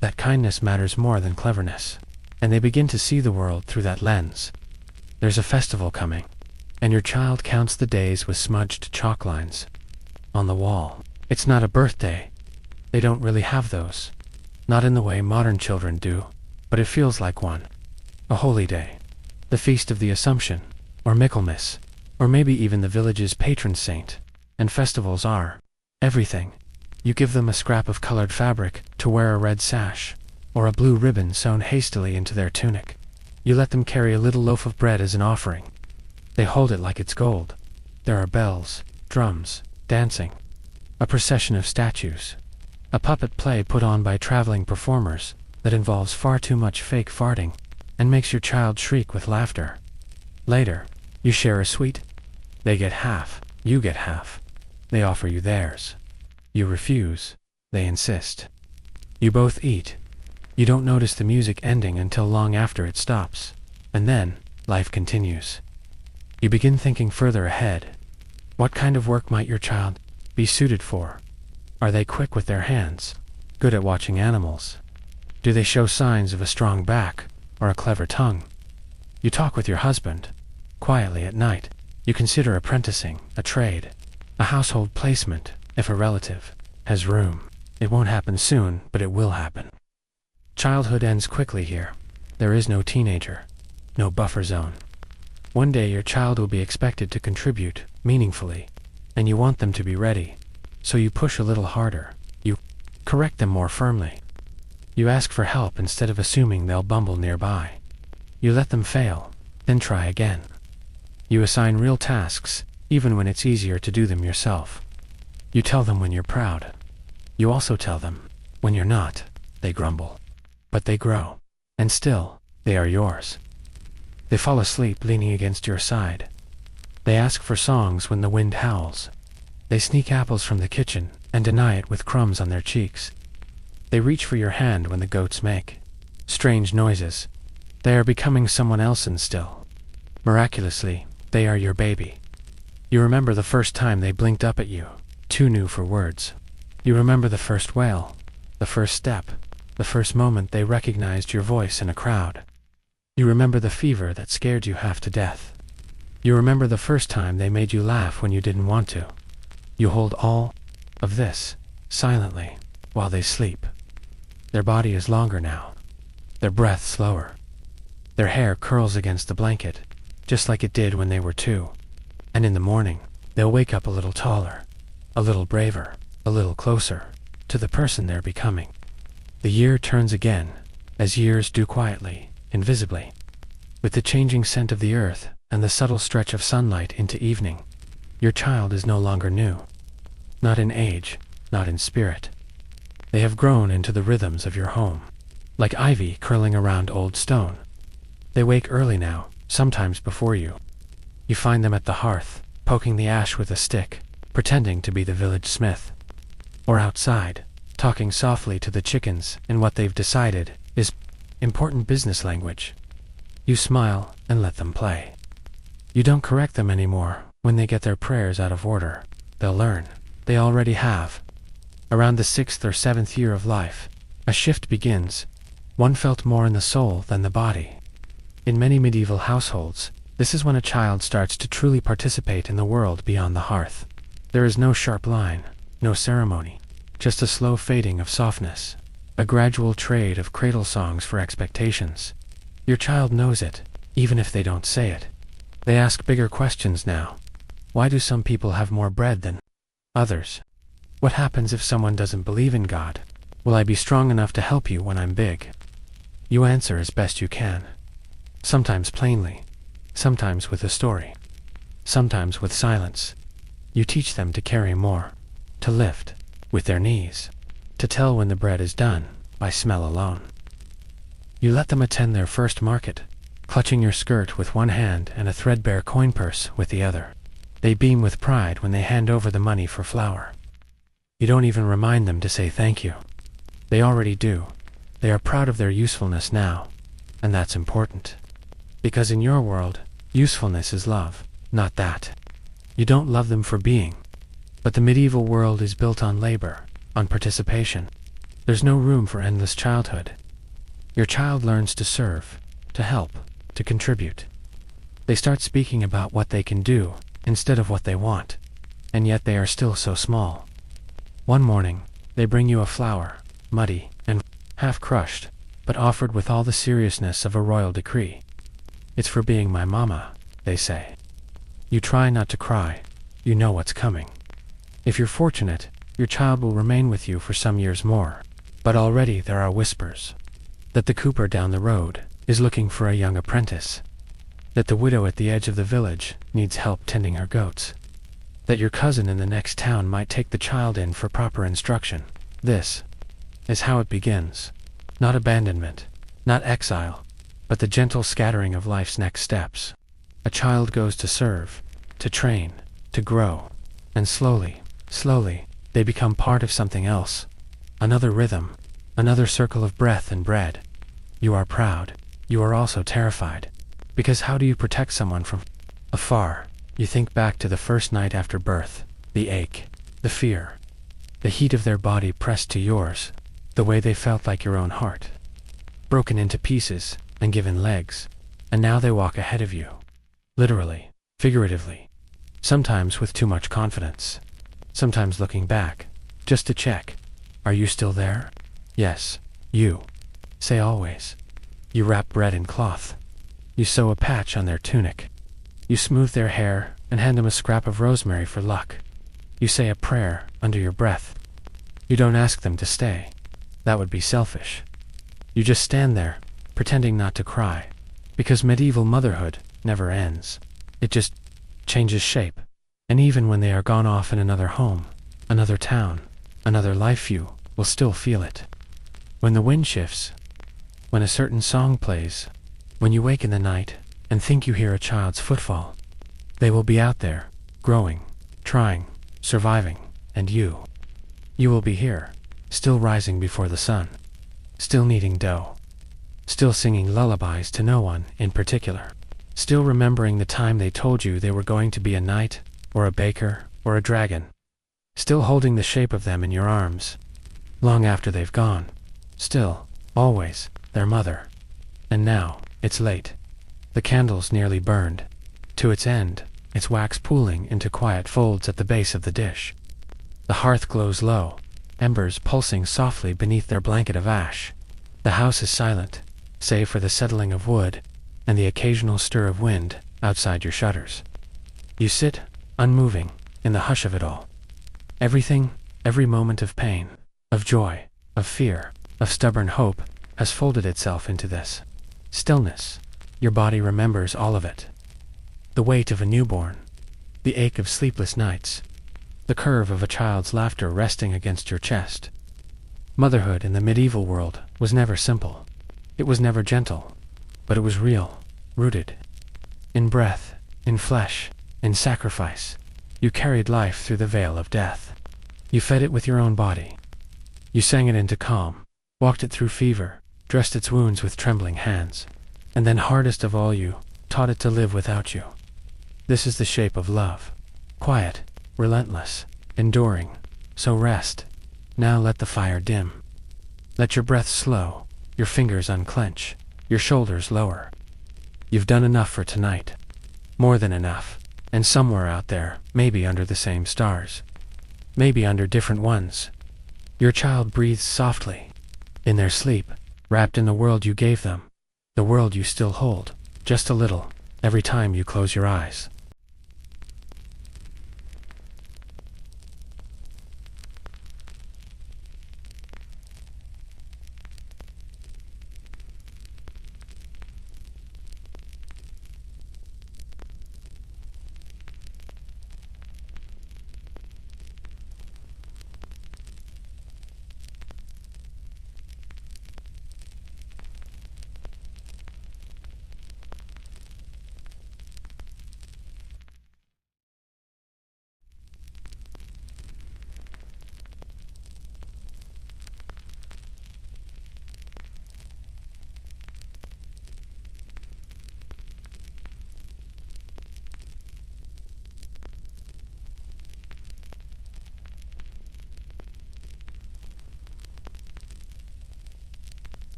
that kindness matters more than cleverness, and they begin to see the world through that lens. There's a festival coming, and your child counts the days with smudged chalk lines on the wall. It's not a birthday. They don't really have those, not in the way modern children do, but it feels like one. A holy day, the Feast of the Assumption, or Michaelmas, or maybe even the village's patron saint. And festivals are everything. You give them a scrap of colored fabric to wear a red sash, or a blue ribbon sewn hastily into their tunic. You let them carry a little loaf of bread as an offering. They hold it like it's gold. There are bells, drums, dancing, a procession of statues, a puppet play put on by traveling performers that involves far too much fake farting and makes your child shriek with laughter. Later, you share a sweet. They get half, you get half. They offer you theirs. You refuse. They insist. You both eat. You don't notice the music ending until long after it stops. And then, life continues. You begin thinking further ahead. What kind of work might your child be suited for? Are they quick with their hands? Good at watching animals? Do they show signs of a strong back or a clever tongue? You talk with your husband. Quietly at night, you consider apprenticing, a trade, a household placement, if a relative has room. It won't happen soon, but it will happen. Childhood ends quickly here. There is no teenager, no buffer zone. One day your child will be expected to contribute meaningfully, and you want them to be ready. So you push a little harder. You correct them more firmly. You ask for help instead of assuming they'll bumble nearby. You let them fail, then try again. You assign real tasks, even when it's easier to do them yourself. You tell them when you're proud. You also tell them when you're not. They grumble. But they grow. And still, they are yours. They fall asleep leaning against your side. They ask for songs when the wind howls. They sneak apples from the kitchen and deny it with crumbs on their cheeks. They reach for your hand when the goats make strange noises. They are becoming someone else and still. Miraculously, they are your baby. You remember the first time they blinked up at you, too new for words. You remember the first wail, the first step, the first moment they recognized your voice in a crowd. You remember the fever that scared you half to death. You remember the first time they made you laugh when you didn't want to. You hold all of this silently while they sleep. Their body is longer now, their breath slower. Their hair curls against the blanket, just like it did when they were 2. And in the morning, they'll wake up a little taller, a little braver, a little closer to the person they're becoming. The year turns again, as years do quietly, invisibly. With the changing scent of the earth and the subtle stretch of sunlight into evening, your child is no longer new. Not in age, not in spirit. They have grown into the rhythms of your home, like ivy curling around old stone. They wake early now, sometimes before you. You find them at the hearth, poking the ash with a stick, pretending to be the village smith. Or outside, talking softly to the chickens in what they've decided is important business language. You smile and let them play. You don't correct them anymore when they get their prayers out of order. They'll learn. They already have. Around the 6th or 7th year of life, a shift begins, one felt more in the soul than the body. In many medieval households, this is when a child starts to truly participate in the world beyond the hearth. There is no sharp line, no ceremony, just a slow fading of softness, a gradual trade of cradle songs for expectations. Your child knows it, even if they don't say it. They ask bigger questions now. Why do some people have more bread than others? What happens if someone doesn't believe in God? Will I be strong enough to help you when I'm big? You answer as best you can. Sometimes plainly, sometimes with a story, sometimes with silence. You teach them to carry more, to lift with their knees, to tell when the bread is done by smell alone. You let them attend their first market, clutching your skirt with one hand and a threadbare coin purse with the other. They beam with pride when they hand over the money for flour. You don't even remind them to say thank you. They already do. They are proud of their usefulness now, and that's important. Because in your world, usefulness is love, not that. You don't love them for being. But the medieval world is built on labor, on participation. There's no room for endless childhood. Your child learns to serve, to help, to contribute. They start speaking about what they can do instead of what they want, and yet they are still so small. One morning, they bring you a flower, muddy and half-crushed, but offered with all the seriousness of a royal decree. It's for being my mama, they say. You try not to cry. You know what's coming. If you're fortunate, your child will remain with you for some years more. But already there are whispers that the cooper down the road is looking for a young apprentice, that the widow at the edge of the village needs help tending her goats, that your cousin in the next town might take the child in for proper instruction. This is how it begins. Not abandonment, not exile, but the gentle scattering of life's next steps. A child goes to serve, to train, to grow, and slowly, slowly, they become part of something else. Another rhythm, another circle of breath and bread. You are proud. You are also terrified. Because how do you protect someone from afar? You think back to the first night after birth, the ache, the fear, the heat of their body pressed to yours, the way they felt like your own heart, broken into pieces and given legs, and now they walk ahead of you. Literally, figuratively, sometimes with too much confidence, sometimes looking back, just to check. Are you still there? Yes, you. Say always. You wrap bread in cloth. You sew a patch on their tunic. You smooth their hair and hand them a scrap of rosemary for luck. You say a prayer under your breath. You don't ask them to stay. That would be selfish. You just stand there, pretending not to cry, because medieval motherhood never ends. It just changes shape. And even when they are gone off in another home, another town, another life, you will still feel it. When the wind shifts, when a certain song plays, when you wake in the night and think you hear a child's footfall, they will be out there, growing, trying, surviving, and you will be here, still rising before the sun, still kneading dough, still singing lullabies to no one in particular, still remembering the time they told you they were going to be a knight, or a baker, or a dragon, still holding the shape of them in your arms, long after they've gone, still, always, their mother. And now, it's late. The candle's nearly burned. To its end, its wax pooling into quiet folds at the base of the dish. The hearth glows low, embers pulsing softly beneath their blanket of ash. The house is silent, save for the settling of wood and the occasional stir of wind outside your shutters. You sit, unmoving, in the hush of it all. Everything, every moment of pain, of joy, of fear, of stubborn hope, has folded itself into this stillness. Your body remembers all of it. The weight of a newborn, the ache of sleepless nights, the curve of a child's laughter resting against your chest. Motherhood in the medieval world was never simple. It was never gentle, but it was real, rooted in breath, in flesh, in sacrifice. You carried life through the veil of death. You fed it with your own body. You sang it into calm, walked it through fever, dressed its wounds with trembling hands, and then hardest of all, you taught it to live without you. This is the shape of love. Quiet, relentless, enduring. So rest. Now let the fire dim. Let your breath slow, your fingers unclench, your shoulders lower. You've done enough for tonight. More than enough. And somewhere out there, maybe under the same stars, maybe under different ones. Your child breathes softly, in their sleep, wrapped in the world you gave them, the world you still hold, just a little, every time you close your eyes.